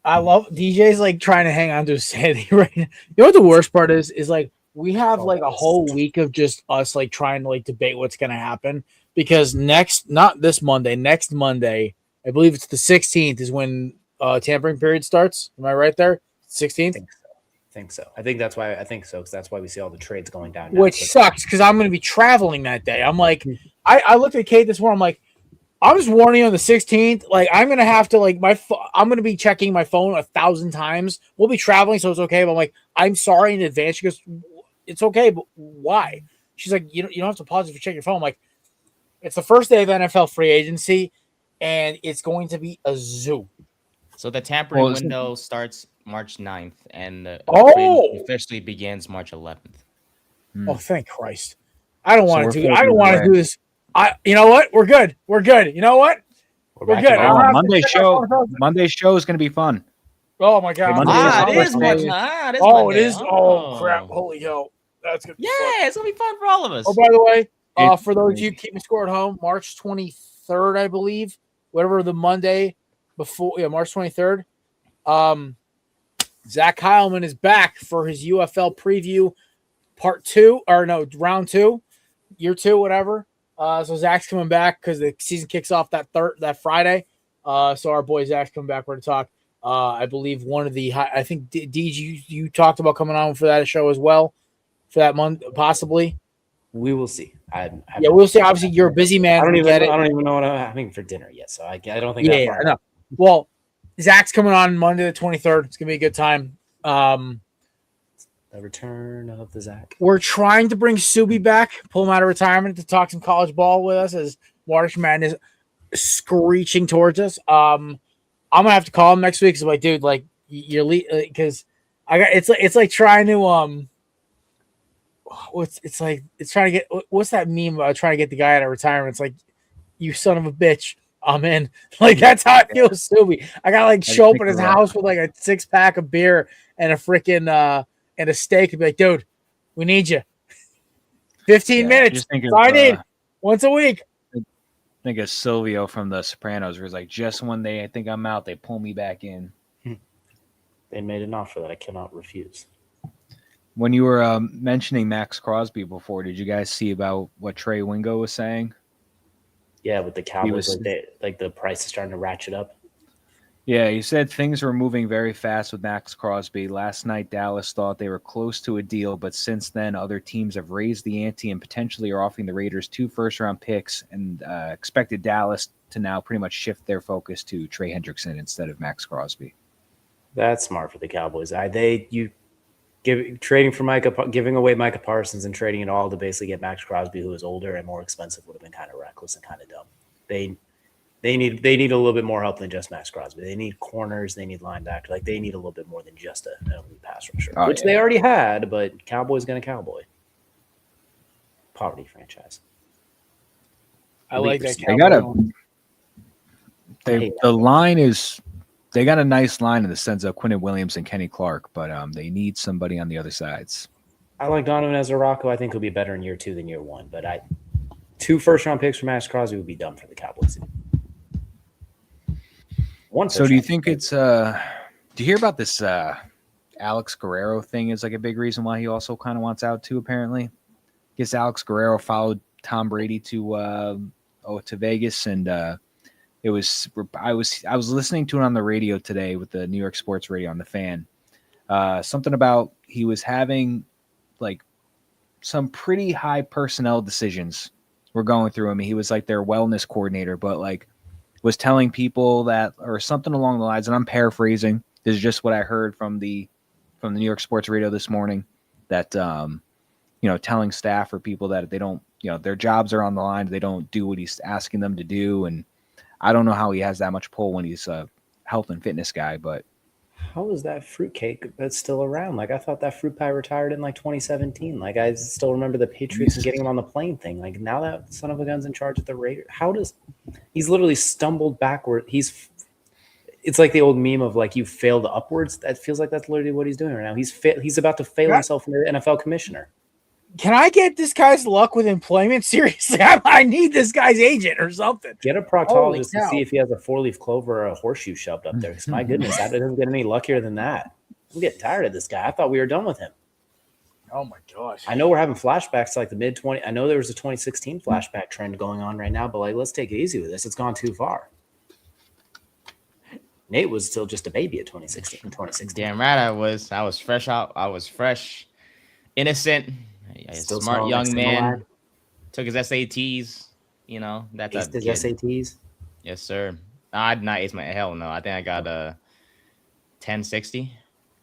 [SPEAKER 1] I love DJ's like trying to hang on to his sanity right now. You know what the worst part is like we have like a whole week of just us like trying to like debate what's going to happen, because next Monday, I believe it's the 16th is when tampering period starts. Am I right there? 16th?
[SPEAKER 5] I think so. I think so because that's why we see all the trades going down now.
[SPEAKER 1] Which sucks because I'm going to be traveling that day. I'm like, I looked at Kate this morning. I'm like, I'm just warning you on the 16th. Like, I'm going to have to I'm going to be checking my phone 1,000 times. We'll be traveling, so it's okay. But I'm like, I'm sorry in advance. She goes, it's okay, but why? She's like, you don't have to pause if you check your phone. I'm like, it's the first day of NFL free agency, and it's going to be a zoo.
[SPEAKER 6] So the tampering window starts March 9th, and the officially begins March 11th.
[SPEAKER 1] Oh, thank Christ! I don't want to do. I don't want to do this. You know what? We're good. You know what? We're good.
[SPEAKER 3] Monday's show is going to be fun.
[SPEAKER 1] Oh my God!
[SPEAKER 6] It is March 9th.
[SPEAKER 1] It is. Oh crap! Holy hell! That's good.
[SPEAKER 6] Yeah, it's gonna be fun for all of us.
[SPEAKER 1] Oh, by the way, for those of you keeping score at home, March 23rd, I believe, whatever the Monday before, March 23rd. Zach Heilman is back for his UFL preview round 2, year 2, whatever. So Zach's coming back because the season kicks off that Friday. So our boy Zach's coming back. We're to talk. I believe one of the, I think DG, you talked about coming on for that show as well for that month, possibly.
[SPEAKER 5] We will see.
[SPEAKER 1] We'll see. Obviously, you're a busy man.
[SPEAKER 5] I don't even know what I'm having for dinner yet, so I don't think.
[SPEAKER 1] I know. Well, Zach's coming on Monday the 23rd. It's gonna be a good time.
[SPEAKER 5] The return of the Zach.
[SPEAKER 1] We're trying to bring Subi back, pull him out of retirement to talk some college ball with us as March Madness is screeching towards us. I'm gonna have to call him next week. So, like, dude, like you're because it's like trying to it's trying to get what's that meme about trying to get the guy out of retirement? It's like, you son of a bitch. I'm in. Like, that's how I feel with Subi. I got to like show up at his house with like a 6-pack of beer and a freaking and a steak and be like, dude, we need you. 15 minutes. I need once a week.
[SPEAKER 3] Think of Silvio from The Sopranos, where it's like, just when they think I'm out, they pull me back in.
[SPEAKER 5] They made an offer that I cannot refuse.
[SPEAKER 3] When you were mentioning Maxx Crosby before, did you guys see about what Trey Wingo was saying?
[SPEAKER 5] Yeah, with the Cowboys, like the price is starting to ratchet up.
[SPEAKER 3] Yeah, he said things were moving very fast with Maxx Crosby. Last night, Dallas thought they were close to a deal, but since then, other teams have raised the ante and potentially are offering the Raiders 2 first-round picks and expected Dallas to now pretty much shift their focus to Trey Hendrickson instead of Maxx Crosby.
[SPEAKER 5] That's smart for the Cowboys. Giving away Micah Parsons and trading it all to basically get Maxx Crosby, who is older and more expensive, would have been kind of reckless and kind of dumb. They need a little bit more help than just Maxx Crosby. They need corners. They need linebackers. Like, they need a little bit more than just an elite pass rusher, which they already had. But Cowboys gonna Cowboy. Poverty franchise.
[SPEAKER 1] I like that.
[SPEAKER 3] The line is. They got a nice line in the sense of Quinnen Williams and Kenny Clark, but they need somebody on the other sides.
[SPEAKER 5] I like Donovan Ezra-Rocco. I think he'll be better in year 2 than year 1. But 2 first-round picks for Maxx Crosby would be dumb for the Cowboys.
[SPEAKER 3] So do you think it's do you hear about this Alex Guerrero thing is like a big reason why he also kind of wants out too, apparently? I guess Alex Guerrero followed Tom Brady to Vegas, and I was listening to it on the radio today with the New York Sports Radio on the Fan. Something about he was having like some pretty high personnel decisions were going through him. He was like their wellness coordinator, but like was telling people that, or something along the lines, and I'm paraphrasing. This is just what I heard from the New York Sports Radio this morning, that telling staff or people that they don't, their jobs are on the line, they don't do what he's asking them to do. And I don't know how he has that much pull when he's a health and fitness guy, but
[SPEAKER 5] how is that fruitcake that's still around? Like, I thought that fruit pie retired in like 2017. Like, I still remember the Patriots and getting him on the plane thing. Like, now that son of a gun's in charge at the Raiders, he's literally stumbled backward. It's like the old meme of like, you failed upwards. That feels like that's literally what he's doing right now. He's about to fail himself in the NFL commissioner.
[SPEAKER 1] Can I get this guy's luck with employment? Seriously, I need this guy's agent or something.
[SPEAKER 5] Get a proctologist to see if he has a 4-leaf clover or a horseshoe shoved up there. Because my goodness, that doesn't get any luckier than that. I'm getting tired of this guy. I thought we were done with him.
[SPEAKER 1] Oh my gosh.
[SPEAKER 5] I know we're having flashbacks to like the mid-20. I know there was a 2016 flashback trend going on right now, but like, let's take it easy with this. It's gone too far. Nate was still just a baby at 2016.
[SPEAKER 6] Damn right I was. I was fresh out. I was fresh, innocent. A smart young man. Took his SATs. That's
[SPEAKER 5] aced his SATs.
[SPEAKER 6] Yes, sir. I did not ace my hell no. I think I got a 1060.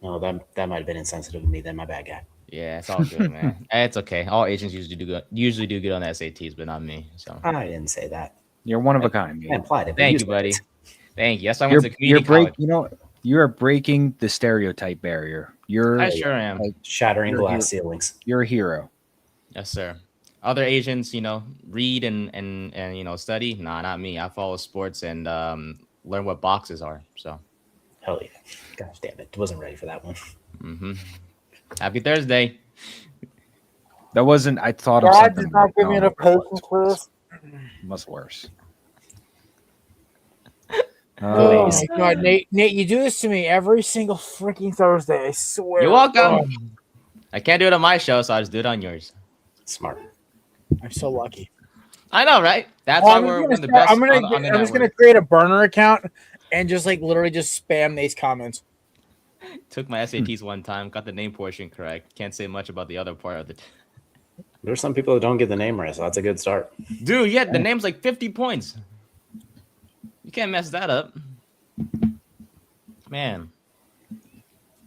[SPEAKER 5] No, that might have been insensitive of me. Then my bad guy.
[SPEAKER 6] Yeah, it's all good, man. It's okay. All agents usually do good on the SATs, but not me. So
[SPEAKER 5] I didn't say that.
[SPEAKER 3] You're one of a kind.
[SPEAKER 5] I implied it.
[SPEAKER 6] Thank you, buddy. Thank you. Yes, I went to community college.
[SPEAKER 3] You're breaking the stereotype barrier.
[SPEAKER 6] I sure am.
[SPEAKER 5] Like shattering glass ceilings.
[SPEAKER 3] You're a hero.
[SPEAKER 6] Yes, sir. Other Asians, read and study. Nah, not me. I follow sports and learn what boxes are. So,
[SPEAKER 5] hell yeah! Gosh damn it, wasn't ready for that one.
[SPEAKER 6] Mm-hmm. Happy Thursday.
[SPEAKER 3] That wasn't. I thought of
[SPEAKER 1] God
[SPEAKER 3] something.
[SPEAKER 1] did not give me enough patience for this.
[SPEAKER 3] Much worse.
[SPEAKER 1] Oh my God, Nate, you do this to me every single freaking Thursday. I swear.
[SPEAKER 6] You're welcome. I can't do it on my show, so I'll just do it on yours.
[SPEAKER 5] Smart.
[SPEAKER 1] I'm so lucky.
[SPEAKER 6] I know, right? That's why we're the best.
[SPEAKER 1] I'm just gonna create a burner account and just like literally just spam these comments.
[SPEAKER 6] Took my SATs one time, got the name portion correct. Can't say much about the other part of it.
[SPEAKER 5] There's some people that don't get the name right, so that's a good start.
[SPEAKER 6] Dude, yeah, the name's like 50 points. You can't mess that up. Man.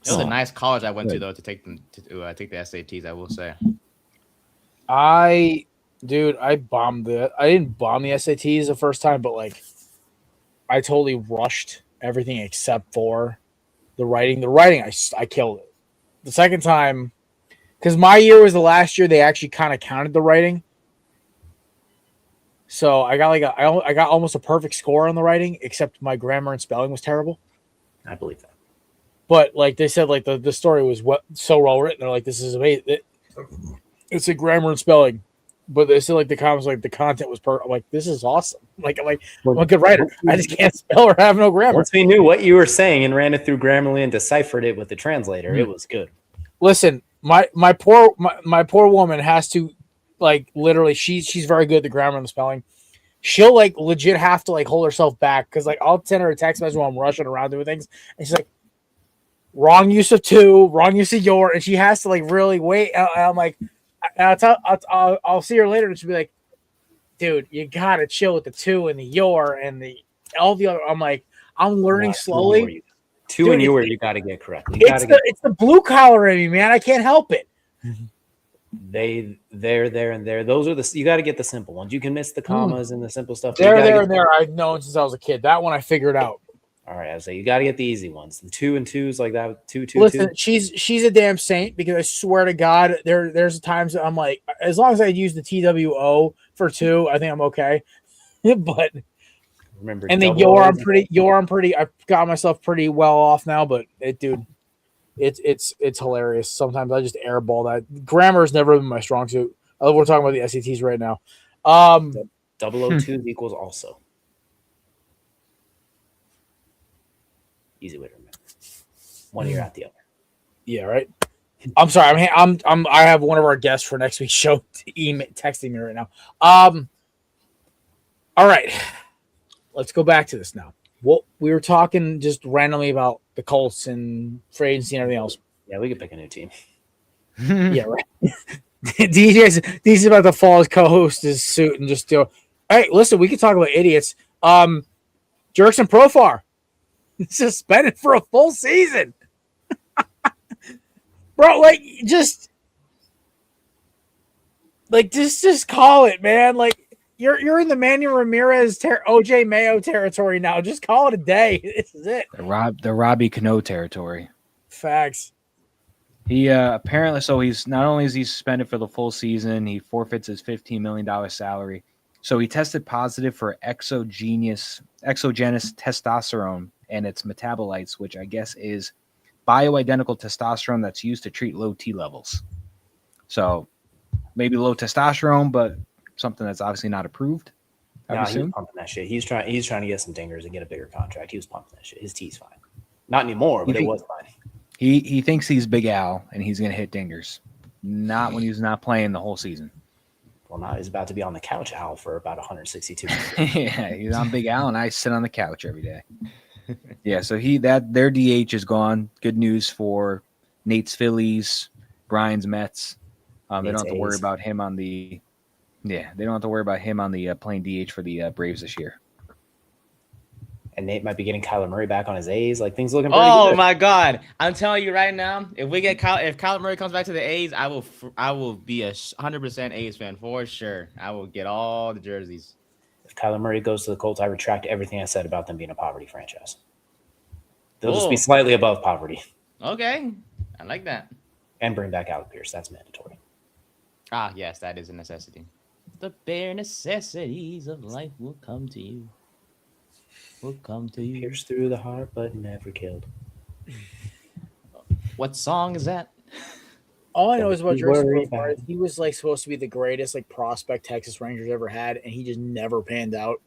[SPEAKER 6] It was a nice college I went to, though, to take the SATs, I will say.
[SPEAKER 1] I bombed I didn't bomb the SATs the first time, but like I totally rushed everything except for the writing. The writing, I killed it. The second time, because my year was the last year they actually kind of counted the writing. So I got I got almost a perfect score on the writing, except my grammar and spelling was terrible.
[SPEAKER 5] I believe that.
[SPEAKER 1] But like they said, like the story was so well written. They're like, this is amazing. It's a grammar and spelling. But they said like the comments, like the content was I'm like, this is awesome. I'm a good writer. I just can't spell or have no grammar.
[SPEAKER 5] Once we knew what you were saying and ran it through Grammarly and deciphered it with the translator, it was good.
[SPEAKER 1] Listen, my poor woman has to like literally she's very good at the grammar and the spelling. She'll like legit have to like hold herself back because like I'll send her a text message while I'm rushing around doing things, and she's like, wrong use of to, wrong use of your, and she has to like really wait. And I'm like, I'll see her later, and she'll be like, dude, you gotta chill with the to and the your and the all the other. I'm like, I'm learning slowly.
[SPEAKER 5] To and your, you got to get correct.
[SPEAKER 1] It's the blue collar in me, man. I can't help it.
[SPEAKER 5] There, and there. Those are you got to get the simple ones. You can miss the commas and the simple stuff.
[SPEAKER 1] There, and there. I've known since I was a kid. That one I figured out.
[SPEAKER 5] All right, I say you got to get the easy ones. The 2 and 2s like that. Two.
[SPEAKER 1] Listen, she's a damn saint because I swear to God, there's times that I'm like, as long as I use the TWO for 2, I think I'm okay. But
[SPEAKER 5] remember,
[SPEAKER 1] and then I'm pretty. I've got myself pretty well off now, but it's hilarious. Sometimes I just airball that. Grammar has never been my strong suit. We're talking about the SATs right now.
[SPEAKER 5] 002 equals also. Easy way to remember. One ear out the other.
[SPEAKER 1] Yeah, right. I'm sorry. I have one of our guests for next week's show texting me right now. All right. Let's go back to this now. Well, we were talking just randomly about the Colts and free agency and everything else.
[SPEAKER 5] Yeah, we could pick a new team.
[SPEAKER 1] Yeah, right. DJ's about to fall his co-host his suit and just do. Hey, listen, we can talk about idiots. Jerkson Profar suspended for a full season. Bro, just call it, man. Like you're in the Manuel Ramirez OJ Mayo territory now. Just call it a day. This is it.
[SPEAKER 3] The Robbie Cano territory.
[SPEAKER 1] Facts.
[SPEAKER 3] He apparently, so he's not only is he suspended for the full season, he forfeits his $15 million salary. So he tested positive for exogenous testosterone and its metabolites, which I guess is bioidentical testosterone that's used to treat low T levels. So maybe low testosterone, but something that's obviously not approved.
[SPEAKER 5] No, he was pumping that shit. He's trying to get some dingers and get a bigger contract. He was pumping that shit. His T's fine. Not anymore, but it was fine.
[SPEAKER 3] He thinks he's Big Al and he's going to hit dingers. Not when he's not playing the whole season.
[SPEAKER 5] Well, now he's about to be on the couch, Al, for about 162
[SPEAKER 3] Yeah, he's on Big Al, and I sit on the couch every day. Yeah, so their DH is gone. Good news for Nate's Phillies, Brian's Mets. They don't have to worry about him on the playing DH for the Braves this year.
[SPEAKER 5] And Nate might be getting Kyler Murray back on his A's. Like things looking pretty good.
[SPEAKER 6] Oh my God! I'm telling you right now, if Kyler Murray comes back to the A's, I will be 100% A's fan for sure. I will get all the jerseys.
[SPEAKER 5] If Kyler Murray goes to the Colts, I retract everything I said about them being a poverty franchise. They'll just be slightly above poverty.
[SPEAKER 6] Okay, I like that.
[SPEAKER 5] And bring back Alec Pierce. That's mandatory.
[SPEAKER 6] Ah, yes, that is a necessity. The bare necessities of life will come to you. Will come to you.
[SPEAKER 5] Pierced through the heart, but never killed.
[SPEAKER 6] What song is that?
[SPEAKER 1] All I know is about Jerkson Profar. He was like supposed to be the greatest like prospect Texas Rangers ever had, and he just never panned out.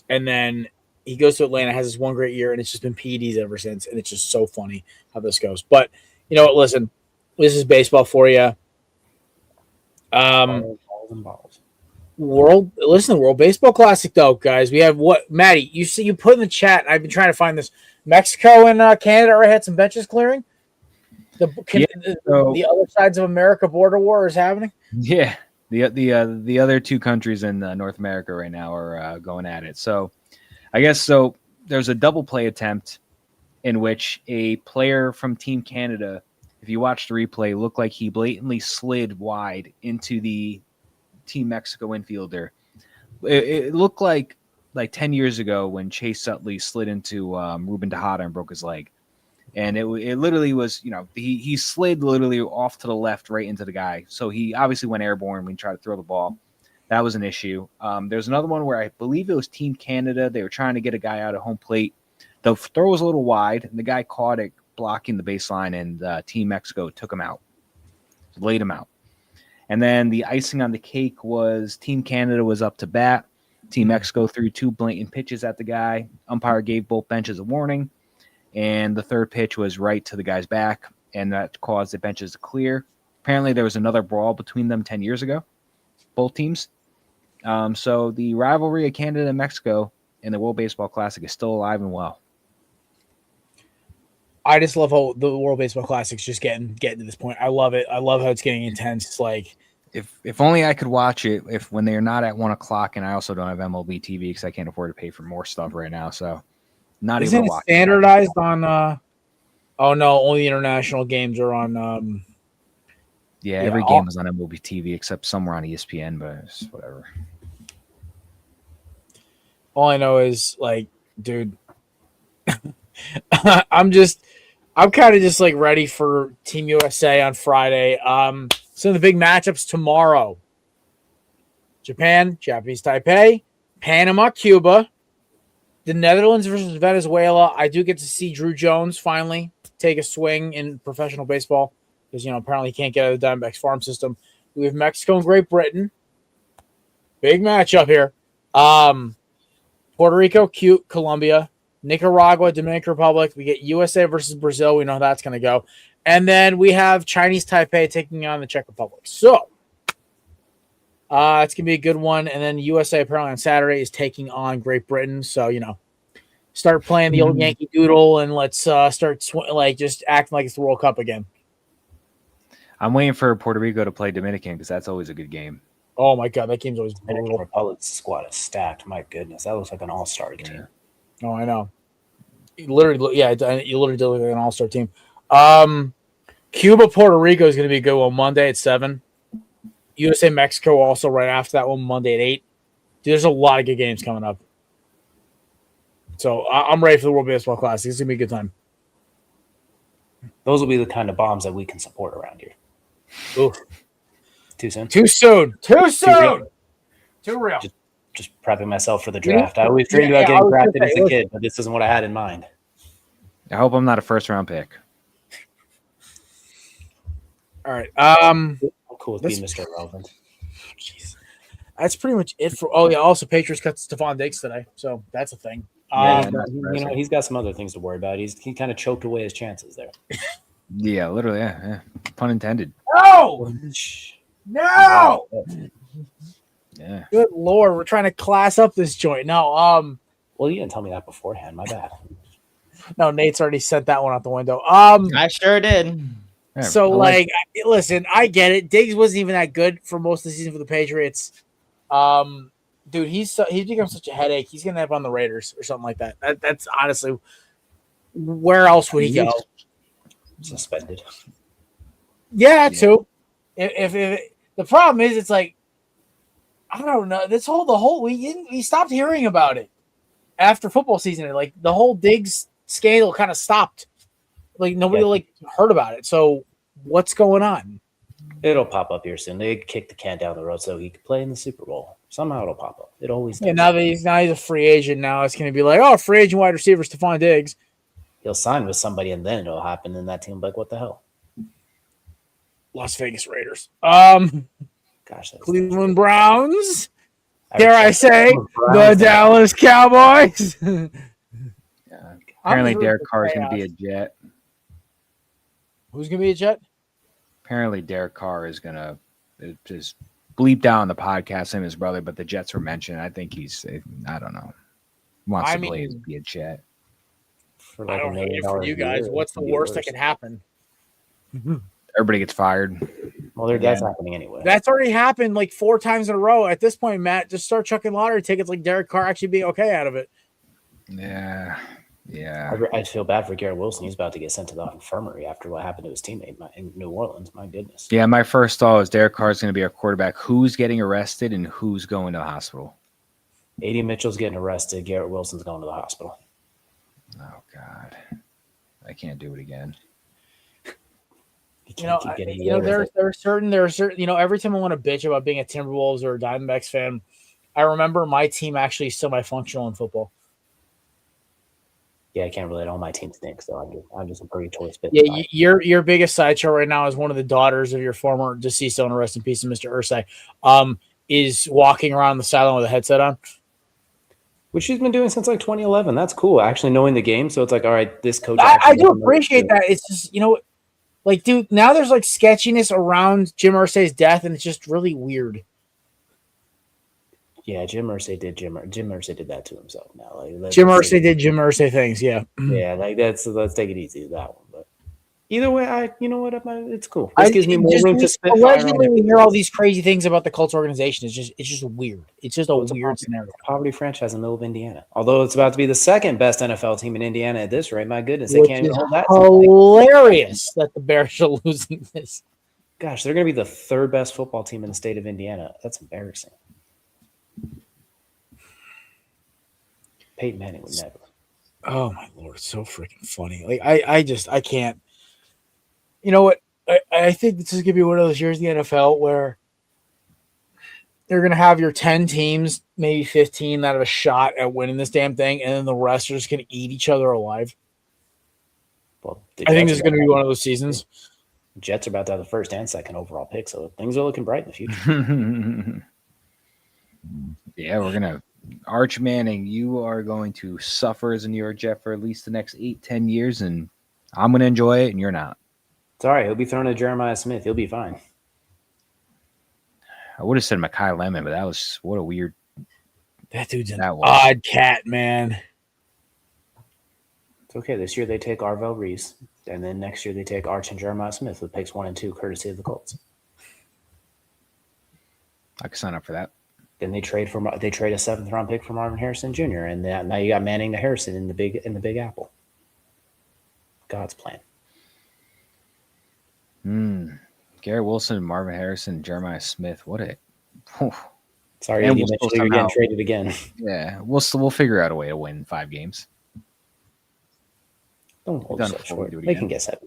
[SPEAKER 1] And then he goes to Atlanta, has this one great year, and it's just been PEDs ever since. And it's just so funny how this goes. But you know what? Listen, this is baseball for you.
[SPEAKER 5] Balls and balls.
[SPEAKER 1] World Baseball Classic though, guys. We have what, Maddie? You put in the chat. I've been trying to find this. Mexico and Canada already had some benches clearing. The other sides of America border war is happening.
[SPEAKER 3] Yeah, the other two countries in North America right now are going at it. So, I guess so. There's a double play attempt in which a player from Team Canada, if you watch the replay, looked like he blatantly slid wide into the Team Mexico infielder. It looked like 10 years ago when Chase Utley slid into Ruben Tejada and broke his leg. And it literally was, he slid literally off to the left right into the guy. So he obviously went airborne when he tried to throw the ball. That was an issue. There's another one where I believe it was Team Canada. They were trying to get a guy out of home plate. The throw was a little wide, and the guy caught it blocking the baseline, and Team Mexico took him out, laid him out. And then the icing on the cake was Team Canada was up to bat. Team Mexico threw 2 blatant pitches at the guy. Umpire gave both benches a warning, and the third pitch was right to the guy's back, and that caused the benches to clear. Apparently, there was another brawl between them 10 years ago, both teams. So the rivalry of Canada and Mexico in the World Baseball Classic is still alive and well.
[SPEAKER 1] I just love how the World Baseball Classic's just getting to this point. I love it. I love how it's getting intense. It's like,
[SPEAKER 3] if only I could watch it when they're not at 1 o'clock, and I also don't have MLB TV because I can't afford to pay for more stuff right now. So not
[SPEAKER 1] isn't
[SPEAKER 3] able to
[SPEAKER 1] it
[SPEAKER 3] watch
[SPEAKER 1] standardized on oh no, only the international games are on
[SPEAKER 3] every game is on MLB TV except somewhere on ESPN, but it's whatever.
[SPEAKER 1] All I know is, like, dude, I'm kind of just like ready for Team USA on Friday. Some of the big matchups tomorrow: Japan, Japanese Taipei, Panama, Cuba, the Netherlands versus Venezuela. I do get to see Drew Jones finally take a swing in professional baseball because, apparently he can't get out of the Diamondbacks farm system. We have Mexico and Great Britain. Big matchup here. Puerto Rico, Colombia, Nicaragua, Dominican Republic. We get USA versus Brazil. We know how that's going to go. And then we have Chinese Taipei taking on the Czech Republic. So it's going to be a good one. And then USA apparently on Saturday is taking on Great Britain. So, start playing the old Yankee Doodle and let's start just acting like it's the World Cup again.
[SPEAKER 3] I'm waiting for Puerto Rico to play Dominican because that's always a good game.
[SPEAKER 1] Oh, my God. That game's always
[SPEAKER 5] Dominican
[SPEAKER 1] brutal.
[SPEAKER 5] Republic's squad is stacked. My goodness. That looks like an all-star team.
[SPEAKER 1] Oh, I know. You literally did look like an all-star team. Cuba, Puerto Rico is going to be a good one Monday at 7. USA, Mexico also right after that one Monday at 8. There's a lot of good games coming up. So I'm ready for the World Baseball Classic. It's going to be a good time.
[SPEAKER 5] Those will be the kind of bombs that we can support around here.
[SPEAKER 1] Oof.
[SPEAKER 5] Too soon?
[SPEAKER 1] Too soon. Too real.
[SPEAKER 5] Just prepping myself for the draft. I always dreamed about getting drafted as a kid, but this isn't what I had in mind.
[SPEAKER 3] I hope I'm not a first-round pick.
[SPEAKER 1] All right.
[SPEAKER 5] I'm cool with being Mr. Irrelevant.
[SPEAKER 1] Jeez. That's pretty much it for. Oh yeah. Also, Patriots cut Stephon Diggs today, so that's a thing.
[SPEAKER 5] He's got some other things to worry about. He kind of choked away his chances there.
[SPEAKER 3] Yeah, literally. Yeah. Pun intended.
[SPEAKER 1] No.
[SPEAKER 3] Yeah.
[SPEAKER 1] Good Lord, we're trying to class up this joint. No.
[SPEAKER 5] Well, you didn't tell me that beforehand. My bad.
[SPEAKER 1] No, Nate's already sent that one out the window.
[SPEAKER 6] I sure did.
[SPEAKER 3] Yeah,
[SPEAKER 1] So, listen, I get it. Diggs wasn't even that good for most of the season for the Patriots. Dude, he's become such a headache. He's gonna end up on the Raiders or something like that. That's honestly, where else would he go?
[SPEAKER 5] Suspended.
[SPEAKER 1] Yeah, too. If the problem is, it's like, I don't know. We stopped hearing about it after football season. Like the whole Diggs scandal kind of stopped. Like nobody heard about it. So what's going on?
[SPEAKER 5] It'll pop up here soon. They kicked the can down the road so he could play in the Super Bowl. Somehow it'll pop up. It always does.
[SPEAKER 1] Yeah, now he's a free agent. Now it's going to be like, free agent wide receiver Stephon Diggs.
[SPEAKER 5] He'll sign with somebody and then it'll happen. And that team will be like, what the hell?
[SPEAKER 1] Las Vegas Raiders.
[SPEAKER 5] Gosh,
[SPEAKER 1] Cleveland Browns. Dare I say the Dallas Cowboys?
[SPEAKER 3] Apparently, Derek Carr is going to be a Jet.
[SPEAKER 1] Who's going to be a Jet?
[SPEAKER 3] Apparently, Derek Carr is going to just bleep down the podcast, him and his brother, but the Jets were mentioned. I think I don't know, wants to be a Jet.
[SPEAKER 5] For
[SPEAKER 1] I don't hate it for you guys. What's the worst that could happen?
[SPEAKER 3] Everybody gets fired.
[SPEAKER 5] Well, that's happening anyway.
[SPEAKER 1] That's already happened like 4 times in a row. At this point, Matt, just start chucking lottery tickets like Derek Carr actually being okay out of it.
[SPEAKER 3] Yeah.
[SPEAKER 5] I feel bad for Garrett Wilson. He's about to get sent to the infirmary after what happened to his teammate in New Orleans. My goodness.
[SPEAKER 3] Yeah, my first thought was Derek Carr is going to be our quarterback. Who's getting arrested and who's going to the hospital?
[SPEAKER 5] A.D. Mitchell's getting arrested. Garrett Wilson's going to the hospital.
[SPEAKER 3] Oh, God. I can't do it again.
[SPEAKER 5] You can't keep getting away with it.
[SPEAKER 1] there are certain, every time I want to bitch about being a Timberwolves or a Diamondbacks fan, I remember my team actually is semi-functional in football.
[SPEAKER 5] Yeah, I can't relate. All my teams stink, so I'm just a pretty choice.
[SPEAKER 1] Yeah, your biggest sideshow right now is one of the daughters of your former deceased owner, rest in peace, Mr. Ursay, is walking around the sideline with a headset on.
[SPEAKER 5] Which she's been doing since like 2011. That's cool. Actually knowing the game, so it's like, all right, this coach.
[SPEAKER 1] I do appreciate that. It's just, like, dude, now there's like sketchiness around Jim Irsay's death, and it's just really weird.
[SPEAKER 5] Yeah, Jim Irsay did that to himself. Now, like
[SPEAKER 1] Jim Irsay did Jim Irsay things. Yeah,
[SPEAKER 5] yeah, like let's take it easy with that one. But either way, it's cool. This gives me more room to spit.
[SPEAKER 1] Allegedly, we hear all these crazy things about the Colts organization. It's just weird. It's just a weird scenario.
[SPEAKER 5] Poverty franchise in the middle of Indiana. Although it's about to be the second best NFL team in Indiana at this rate. My goodness, they can't even hold that.
[SPEAKER 1] Hilarious that the Bears are losing this.
[SPEAKER 5] Gosh, they're going to be the third best football team in the state of Indiana. That's embarrassing. Peyton Manning would never.
[SPEAKER 1] Oh my Lord, it's so freaking funny. Like I can't. You know what? I think this is gonna be one of those years in the NFL where you're gonna have your 10 teams, maybe 15, that have a shot at winning this damn thing, and then the rest are just gonna eat each other alive.
[SPEAKER 5] Well,
[SPEAKER 1] I think this is gonna be one of those seasons.
[SPEAKER 5] Jets are about to have the first and second overall pick, so things are looking bright in the future.
[SPEAKER 3] Yeah, we're gonna. Arch Manning, you are going to suffer as a New York Jet for at least the next 8-10 years, and I'm going to enjoy it, and you're not.
[SPEAKER 5] It's all right. He'll be thrown to Jeremiah Smith. He'll be fine.
[SPEAKER 3] I would have said Mekhi Lemon, but that was what a weird.
[SPEAKER 1] That dude's an odd cat, man.
[SPEAKER 5] It's okay. This year they take Arvell Reese, and then next year they take Arch and Jeremiah Smith with picks 1 and 2, courtesy of the Colts.
[SPEAKER 3] I could sign up for that.
[SPEAKER 5] Then they trade a 7th round pick for Marvin Harrison Jr. and now you got Manning to Harrison in the Big Apple. God's plan.
[SPEAKER 3] Garrett Wilson, Marvin Harrison, Jeremiah Smith. What a.
[SPEAKER 5] Sorry, Andy Mitchell, you're getting traded again.
[SPEAKER 3] Yeah, we'll figure out a way to win 5 games.
[SPEAKER 5] Don't hold yourself short. They can get 7.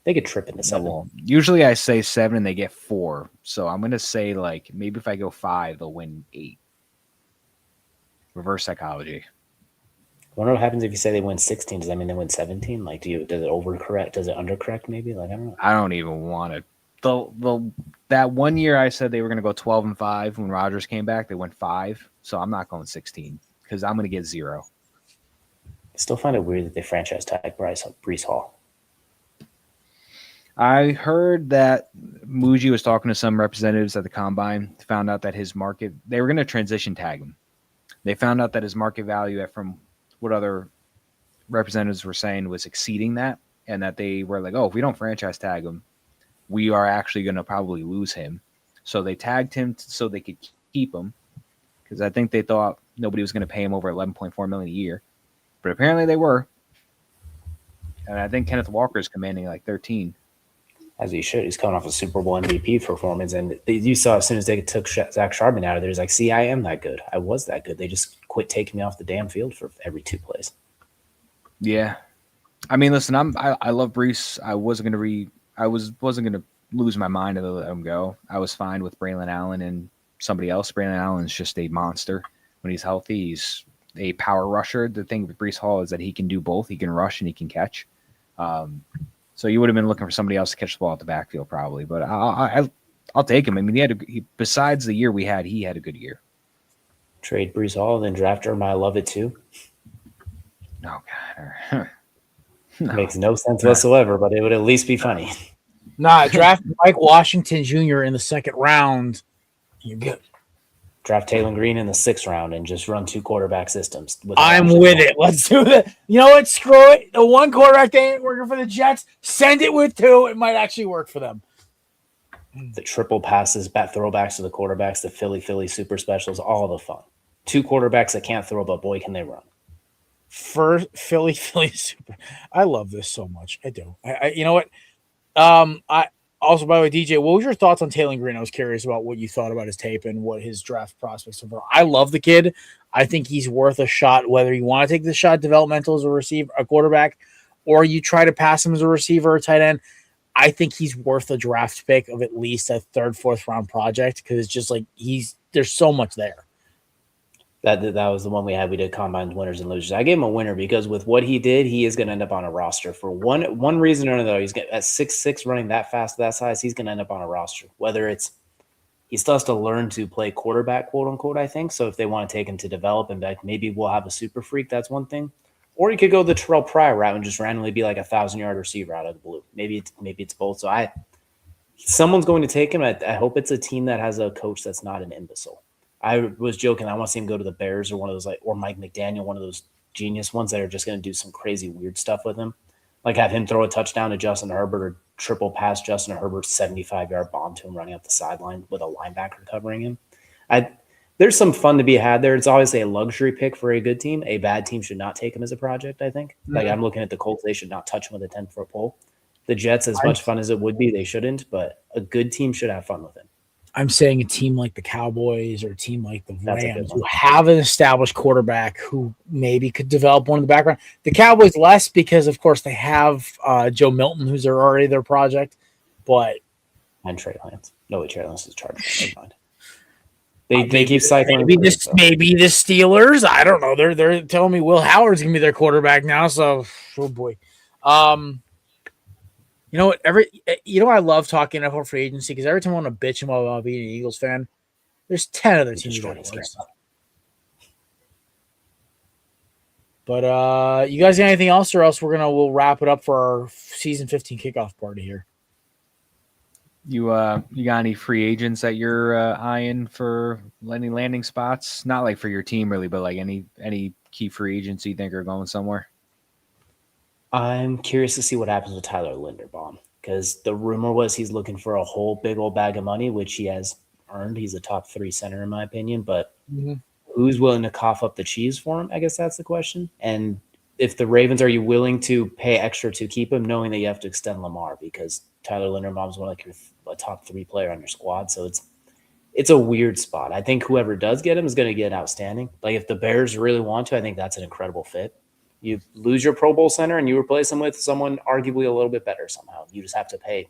[SPEAKER 5] They could trip into 7.
[SPEAKER 3] Well, usually I say 7 and they get 4. So I'm going to say, like, maybe if I go 5, they'll win 8. Reverse psychology.
[SPEAKER 5] I wonder what happens if you say they win 16. Does that mean they win 17? Like, does it overcorrect? Does it undercorrect maybe? Like, I don't know.
[SPEAKER 3] I don't even want to. That one year I said they were going to go 12-5 when Rodgers came back, they went 5. So I'm not going 16 because I'm going to get 0.
[SPEAKER 5] I still find it weird that they franchise tag Breece Hall.
[SPEAKER 3] I heard that Muji was talking to some representatives at the Combine, found out that his market, they were going to transition tag him. They found out that his market value from what other representatives were saying was exceeding that, and that they were like, oh, if we don't franchise tag him, we are actually going to probably lose him. So they tagged him so they could keep him because I think they thought nobody was going to pay him over $11.4 million a year. But apparently they were. And I think Kenneth Walker is commanding like 13.
[SPEAKER 5] As he should. He's coming off a Super Bowl MVP performance. And you saw as soon as they took Zach Charbonnet out of there, he's like, see, I am that good. I was that good. They just quit taking me off the damn field for every 2 plays.
[SPEAKER 3] Yeah. I mean, listen, I love Breece. I wasn't going to lose my mind and let him go. I was fine with Braylon Allen and somebody else. Braylon Allen's just a monster. When he's healthy, he's a power rusher. The thing with Breece Hall is that he can do both. He can rush and he can catch. So you would have been looking for somebody else to catch the ball at the backfield probably, but I'll take him. I mean, besides the year we had, he had a good year.
[SPEAKER 5] Trade Breece Hall and then draft Jeremiah Lovett too.
[SPEAKER 3] No, God. No.
[SPEAKER 5] Makes no sense whatsoever, but it would at least be funny.
[SPEAKER 1] Nah, draft Mike Washington Jr. in the 2nd round. You're good.
[SPEAKER 5] Draft Taylor Green in the 6th round and just run 2 quarterback systems.
[SPEAKER 1] I'm with it. Let's do that. You know what? Screw it. The 1 quarterback thing ain't working for the Jets. Send it with 2. It might actually work for them.
[SPEAKER 5] The triple passes, bat throwbacks to the quarterbacks, the Philly super specials, all the fun. 2 quarterbacks that can't throw, but boy, can they run.
[SPEAKER 1] First Philly super. I love this so much. I do. I you know what? Also, by the way, DJ, what was your thoughts on Taylor Green? I was curious about what you thought about his tape and what his draft prospects are. I love the kid. I think he's worth a shot, whether you want to take the shot developmental as a receiver, a quarterback, or you try to pass him as a receiver or tight end. I think he's worth a draft pick of at least a 3rd, 4th round project because it's just like there's so much there.
[SPEAKER 5] That was the one we had. We did combines winners and losers. I gave him a winner because with what he did, he is going to end up on a roster for one reason or another. He's at 6'6", running that fast, that size. He's going to end up on a roster. Whether it's he still has to learn to play quarterback, quote unquote. I think so. If they want to take him to develop and like maybe we'll have a super freak. That's one thing. Or he could go the Terrell Pryor route and just randomly be like a 1,000-yard receiver out of the blue. Maybe it's both. So someone's going to take him. I hope it's a team that has a coach that's not an imbecile. I was joking. I want to see him go to the Bears or one of those or Mike McDaniel, one of those genius ones that are just going to do some crazy weird stuff with him, like have him throw a touchdown to Justin Herbert or triple pass Justin Herbert's 75-yard bomb to him running up the sideline with a linebacker covering him. There's some fun to be had there. It's obviously a luxury pick for a good team. A bad team should not take him as a project. I think. Like I'm looking at the Colts, they should not touch him with a 10-foot pole. The Jets, as much fun as it would be, they shouldn't. But a good team should have fun with him.
[SPEAKER 1] I'm saying a team like the Cowboys or a team like the Rams who have an established quarterback who maybe could develop one in the background. The Cowboys less because, of course, they have Joe Milton, who's already their project. But
[SPEAKER 5] and Trey Lance. No way, Trey Lance is charged. They keep cycling.
[SPEAKER 1] Maybe the Steelers. I don't know. They're telling me Will Howard's gonna be their quarterback now. So, oh boy. You know what? I love talking NFL free agency because every time I want to bitch about being an Eagles fan, there's 10 other teams on this list. But you guys got anything else, or else we'll wrap it up for our season 15 kickoff party here.
[SPEAKER 3] You got any free agents that you're eyeing for any landing spots? Not like for your team really, but like any key free agents you think are going somewhere?
[SPEAKER 5] I'm curious to see what happens with Tyler Linderbaum because the rumor was he's looking for a whole big old bag of money, which he has earned. He's a top 3 center in my opinion, but who's willing to cough up the cheese for him? I guess that's the question. And if the Ravens, are you willing to pay extra to keep him, knowing that you have to extend Lamar because Tyler Linderbaum is a top 3 player on your squad. So it's a weird spot. I think whoever does get him is going to get outstanding. Like if the Bears really want to, I think that's an incredible fit. You lose your Pro Bowl center and you replace him with someone arguably a little bit better somehow. You just have to pay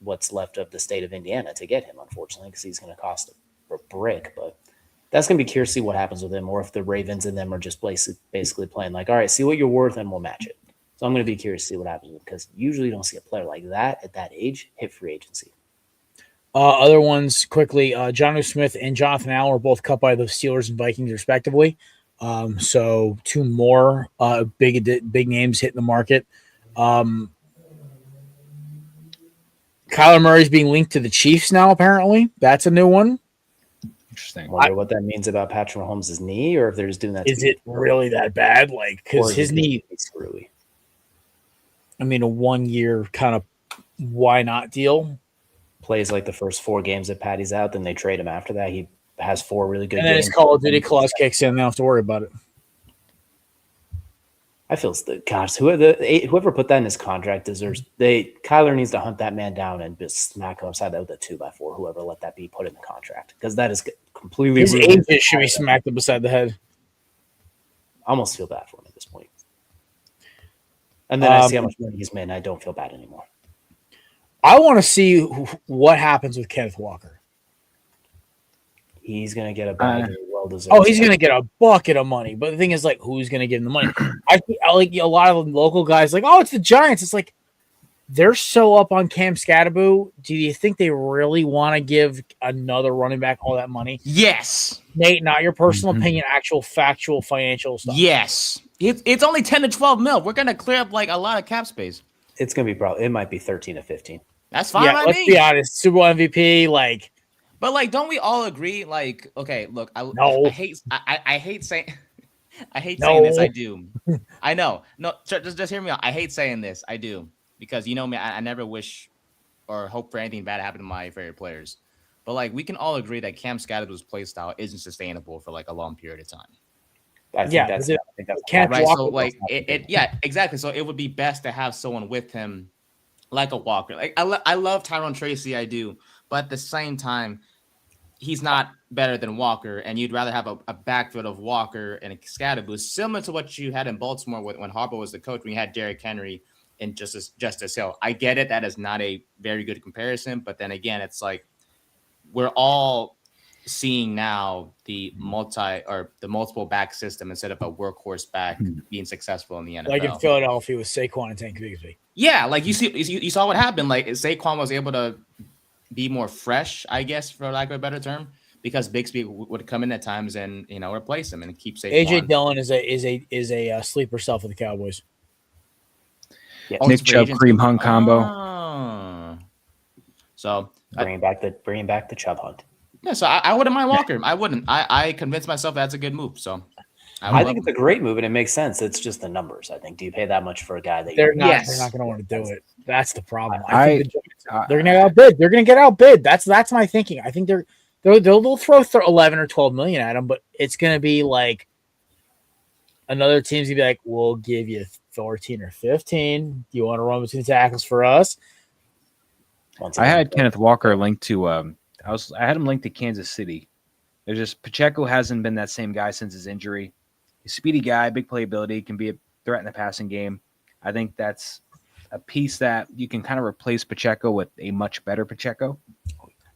[SPEAKER 5] what's left of the state of Indiana to get him, unfortunately, because he's going to cost a brick. But that's going to be curious to see what happens with him, or if the Ravens and them are just basically playing like, all right, see what you're worth and we'll match it. So I'm going to be curious to see what happens because usually you don't see a player like that at that age hit free agency.
[SPEAKER 1] Other ones quickly, Jonnu Smith and Jonathan Allen were both cut by the Steelers and Vikings respectively. So 2 more big names hitting the market. Kyler Murray's being linked to the Chiefs now, apparently. That's a new one.
[SPEAKER 3] Interesting.
[SPEAKER 5] I wonder what that means about Patrick Mahomes' knee, or if they're just doing that.
[SPEAKER 1] Is it really that bad? Like, because his knee
[SPEAKER 5] is screwy.
[SPEAKER 1] I mean, a 1-year kind of why not deal.
[SPEAKER 5] Plays like the first 4 games that Patty's out, then they trade him after that. He has 4 really good games.
[SPEAKER 1] And then his Call of Duty clause kicks in. They don't have to worry about it.
[SPEAKER 5] I feel whoever put that in his contract deserves. Kyler needs to hunt that man down and just smack him upside that with a 2x4. Whoever let that be put in the contract, because that is completely.
[SPEAKER 1] His agent should be smacked up beside the head.
[SPEAKER 5] I almost feel bad for him at this point. And then I see how much money he's made, and I don't feel bad anymore.
[SPEAKER 1] I want to see what happens with Kenneth Walker.
[SPEAKER 5] He's going to get a bag of well-deserved.
[SPEAKER 1] Oh, he's going to get a bucket of money. But the thing is, like, who's going to give him the money? I like a lot of local guys, like, oh, it's the Giants. It's like they're so up on Cam Scatterboo. Do you think they really want to give another running back all that money?
[SPEAKER 6] Yes.
[SPEAKER 1] Nate, not your personal opinion, actual factual financial stuff.
[SPEAKER 6] Yes. It's only 10 to 12 mil. We're going to clear up like a lot of cap space.
[SPEAKER 5] It's going to be it might be 13 to 15.
[SPEAKER 6] That's fine.
[SPEAKER 1] Yeah, let's be honest. Super Bowl MVP, like.
[SPEAKER 6] But like, don't we all agree? Like, okay, look, I hate saying this. I do. I know. No, just hear me out. I hate saying this. I do, because you know me. I never wish or hope for anything bad to happen to my favorite players. But like, we can all agree that Cam Scatterboo's play style isn't sustainable for like a long period of time.
[SPEAKER 5] I think that's
[SPEAKER 6] right. So like, yeah, exactly. So it would be best to have someone with him, like a Walker. Like I love Tyrone Tracy. I do, but at the same time, he's not better than Walker, and you'd rather have a backfield of Walker and Scatterboo, similar to what you had in Baltimore when Harbaugh was the coach, when you had Derrick Henry in Justice Hill. I get it. That is not a very good comparison. But then again, it's like we're all seeing now the multiple back system instead of a workhorse back being successful in the NFL.
[SPEAKER 1] Like in Philadelphia with Saquon and Tank Bigsby.
[SPEAKER 6] Yeah, like you saw what happened. Like Saquon was able to be more fresh, I guess, for lack of a better term, because Bigsby would come in at times and replace him and keep Saquon.
[SPEAKER 1] AJ Dillon is a sleeper cell for the Cowboys.
[SPEAKER 3] Yeah. Nick Chubb Kareem Hunt combo.
[SPEAKER 6] So
[SPEAKER 5] bringing back the Chubb Hunt.
[SPEAKER 6] Yeah, so I wouldn't mind Walker. I wouldn't. I convinced myself that's a good move. So
[SPEAKER 5] I think it's a great move and it makes sense. It's just the numbers. I think. Do you pay that much for a guy that
[SPEAKER 1] they're not going to want to do it? That's the problem. I think they're going to get outbid. They're going to get outbid. That's my thinking. I think they'll throw 11 or 12 million at him, but it's going to be like another team's going to be like, we'll give you 14 or 15. Do you want to run between tackles for us?
[SPEAKER 3] I had Kenneth Walker linked to I had him linked to Kansas City. There's just Pacheco hasn't been that same guy since his injury. He's a speedy guy, big playability, can be a threat in the passing game. I think that's a piece that you can kind of replace Pacheco with a much better Pacheco.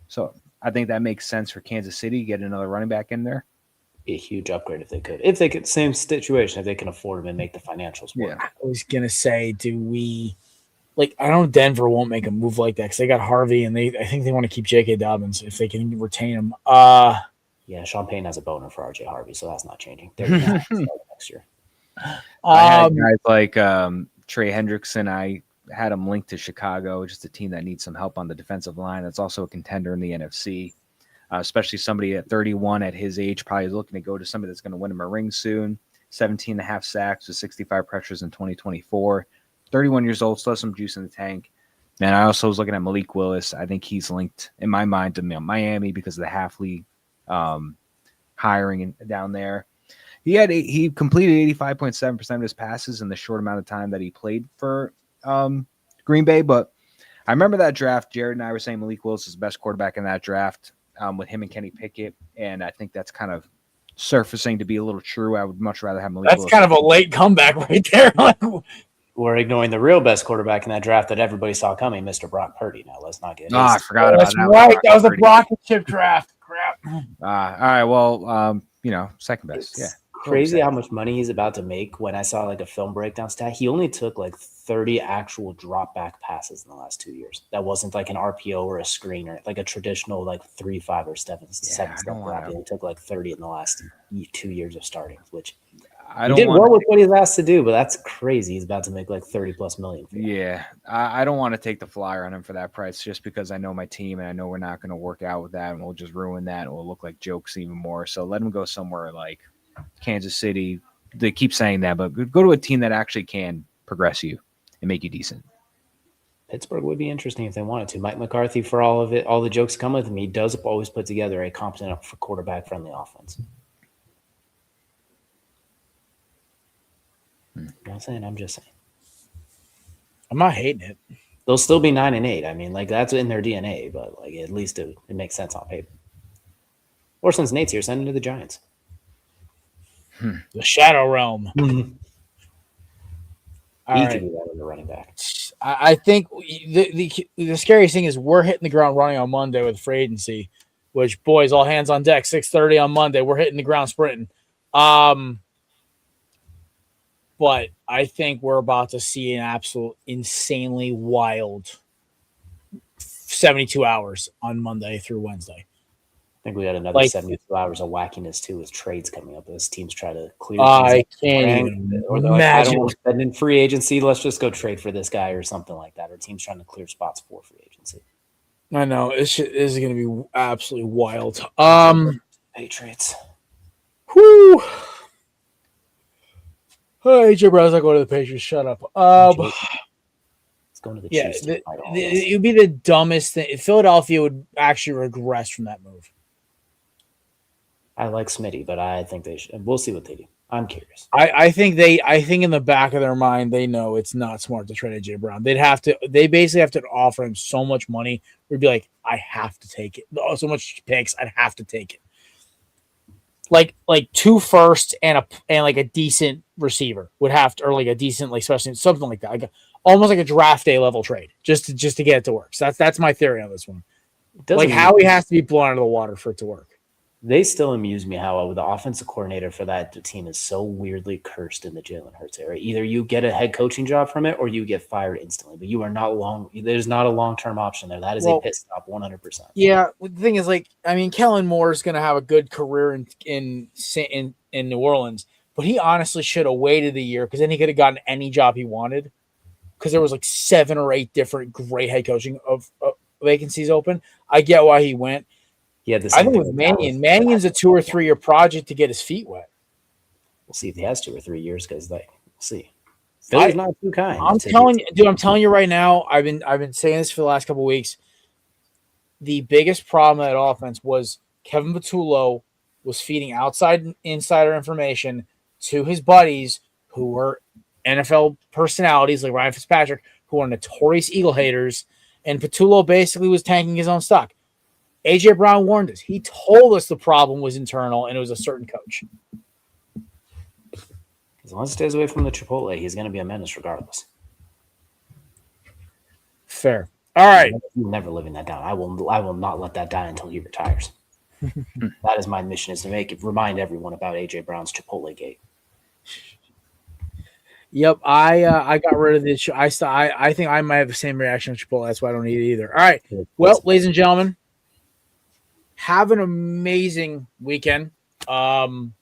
[SPEAKER 3] So I think that makes sense for Kansas City, get another running back in there.
[SPEAKER 5] Be a huge upgrade if they could. If they could, same situation, if they can afford him and make the financials work.
[SPEAKER 1] Yeah. I was going to say, I know Denver won't make a move like that because they got Harvey and I think they want to keep J.K. Dobbins if they can retain him.
[SPEAKER 5] Yeah, Sean Payton has a boner for R.J. Harvey, so that's not changing. They're going to next year.
[SPEAKER 3] I had guys like Trey Hendrickson. I had him linked to Chicago, just a team that needs some help on the defensive line. That's also a contender in the NFC, especially somebody at 31 at his age, probably looking to go to somebody that's going to win him a ring soon. 17.5 sacks with 65 pressures in 2024. 31 years old, still has some juice in the tank. And I also was looking at Malik Willis. I think he's linked, in my mind, to Miami because of the Halfley hiring down there. He completed 85.7% of his passes in the short amount of time that he played for Green Bay. But I remember that draft. Jared and I were saying Malik Willis is the best quarterback in that draft with him and Kenny Pickett. And I think that's kind of surfacing to be a little true. I would much rather have Malik Willis.
[SPEAKER 1] That's kind of a late comeback right there.
[SPEAKER 5] We're ignoring the real best quarterback in that draft that everybody saw coming, Mr. Brock Purdy. Now, let's not get
[SPEAKER 3] I forgot about that.
[SPEAKER 1] Right. That was a Brock and Chip draft. Crap.
[SPEAKER 3] All right. Well, second best.
[SPEAKER 5] It's crazy how much money he's about to make. When I saw like a film breakdown stat, he only took like 30 actual drop back passes in the last 2 years. That wasn't like an RPO or a screen or like a traditional like 3-5 or 7 step drop. He took like 30 in the last 2 years of starting, which he did well with what he's asked to do, but that's crazy. He's about to make like 30+ million.
[SPEAKER 3] Yeah, I don't want to take the flyer on him for that price just because I know my team and I know we're not going to work out with that and we'll just ruin that and we'll look like jokes even more. So let him go somewhere like Kansas City. They keep saying that, but go to a team that actually can progress you and make you decent.
[SPEAKER 5] Pittsburgh would be interesting if they wanted to. Mike McCarthy, for all of it, all the jokes come with him, he does always put together a competent quarterback-friendly offense. I'm not saying, I'm just saying.
[SPEAKER 1] I'm not hating it.
[SPEAKER 5] They'll still be 9-8. I mean, like that's in their DNA, but like at least it makes sense on paper. Or since Nate's here, send him to the Giants.
[SPEAKER 1] The Shadow Realm.
[SPEAKER 5] He could do that in the running back.
[SPEAKER 1] I think the scariest thing is we're hitting the ground running on Monday with free agency, which, boys, all hands on deck, 6:30 on Monday. We're hitting the ground sprinting. But I think we're about to see an absolute insanely wild 72 hours on Monday through Wednesday.
[SPEAKER 5] I think we got another 72 hours of wackiness too with trades coming up as teams try to clear.
[SPEAKER 1] I can't even imagine.
[SPEAKER 5] I don't want to spend in free agency. Let's just go trade for this guy or something like that. Or teams trying to clear spots for free agency.
[SPEAKER 1] I know this is going to be absolutely wild.
[SPEAKER 5] Patriots.
[SPEAKER 1] Whoo. AJ Brown's not going to the Patriots. Shut up.
[SPEAKER 5] It's going to the Chiefs.
[SPEAKER 1] It would be the dumbest thing. Philadelphia would actually regress from that move.
[SPEAKER 5] I like Smitty, but I think they should. We'll see what they do. I'm curious.
[SPEAKER 1] I think in the back of their mind they know it's not smart to trade AJ Brown. They basically have to offer him so much money. We'd be like, I have to take it. So much picks, I'd have to take it. like 2 firsts and like a decent receiver would have to, or like a decent like especially something like that, like almost like a draft day level trade just to get it to work. So that's my theory on this one. Like Howie has to be blown out of the water for it to work.
[SPEAKER 5] They still amuse me how the offensive coordinator for that team is so weirdly cursed in the Jalen Hurts era. Either you get a head coaching job from it or you get fired instantly. But you are not there's not a long-term option there. That is a pit stop 100%.
[SPEAKER 1] Yeah, the thing is, like, I mean, Kellen Moore is going to have a good career in New Orleans, but he honestly should have waited a year because then he could have gotten any job he wanted because there was like 7 or 8 different great head coaching of vacancies open. I get why he went.
[SPEAKER 5] Yeah,
[SPEAKER 1] I think with Mannion's a 2 or 3 year project to get his feet wet.
[SPEAKER 5] We'll see if he has 2 or 3 years because we'll see. Philly's not too kind.
[SPEAKER 1] I'm telling you right now. I've been saying this for the last couple of weeks. The biggest problem at offense was Kevin Patullo was feeding outside and insider information to his buddies who were NFL personalities like Ryan Fitzpatrick, who are notorious Eagle haters, and Patullo basically was tanking his own stock. AJ Brown warned us. He told us the problem was internal and it was a certain coach.
[SPEAKER 5] As long as he stays away from the Chipotle, he's going to be a menace regardless.
[SPEAKER 1] Fair. All right.
[SPEAKER 5] He's never living that down. I will not let that die until he retires. That is my mission, is to remind everyone about AJ Brown's Chipotle gate.
[SPEAKER 1] Yep, I got rid of this. I think I might have the same reaction to Chipotle. That's why I don't eat it either. All right. Well, ladies and gentlemen, have an amazing weekend. It's going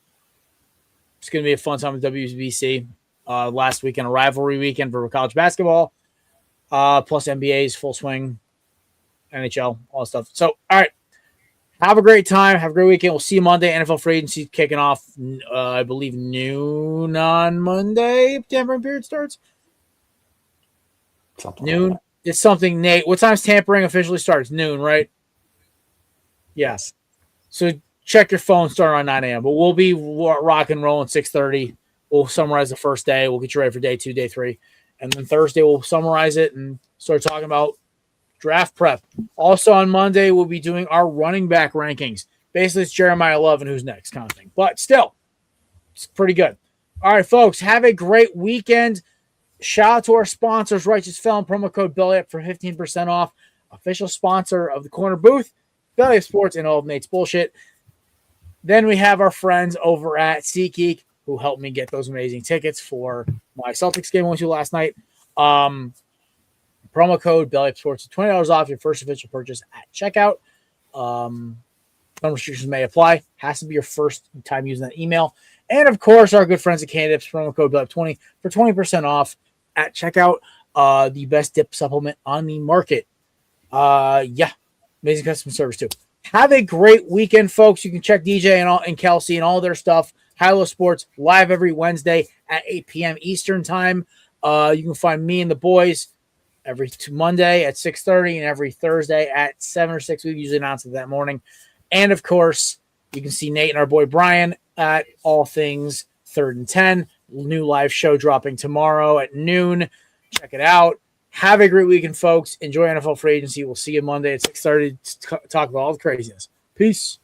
[SPEAKER 1] to be a fun time with WBC. Last weekend, a rivalry weekend for college basketball. Plus NBA's full swing, NHL, all that stuff. So, all right. Have a great time. Have a great weekend. We'll see you Monday. NFL free agency kicking off, I believe, noon on Monday. Tampering period starts. Noon. Like it's something, Nate. What time's tampering officially starts? Noon, right? Yes. So check your phone, start around 9 a.m. But we'll be rock and rolling 6:30. We'll summarize the first day. We'll get you ready for day 2, day 3. And then Thursday, we'll summarize it and start talking about draft prep. Also on Monday, we'll be doing our running back rankings. Basically, it's Jeremiah Love and who's next kind of thing. But still, it's pretty good. All right, folks, have a great weekend. Shout out to our sponsors, Righteous Felon, promo code BELLYUP for 15% off. Official sponsor of the Korner Booth, Belly Up Sports, and all of Nate's bullshit. Then we have our friends over at SeatGeek who helped me get those amazing tickets for my Celtics game I went to last night. Promo code Belly Up Sports, $20 off your first official purchase at checkout. Some restrictions may apply. Has to be your first time using that email. And of course, our good friends at Candips, promo code BELLYUP20 for 20% off at checkout. The best dip supplement on the market. Amazing customer service too. Have a great weekend, folks. You can check DJ and Kelsey and all their stuff. High-Low Sports live every Wednesday at 8 p.m. Eastern time. You can find me and the boys every Monday at 6:30 and every Thursday at 7 or 6. We usually announce it that morning. And of course, you can see Nate and our boy Brian at All Things 3rd and 10. New live show dropping tomorrow at noon. Check it out. Have a great weekend, folks. Enjoy NFL free agency. We'll see you Monday at 6:30 to talk about all the craziness. Peace.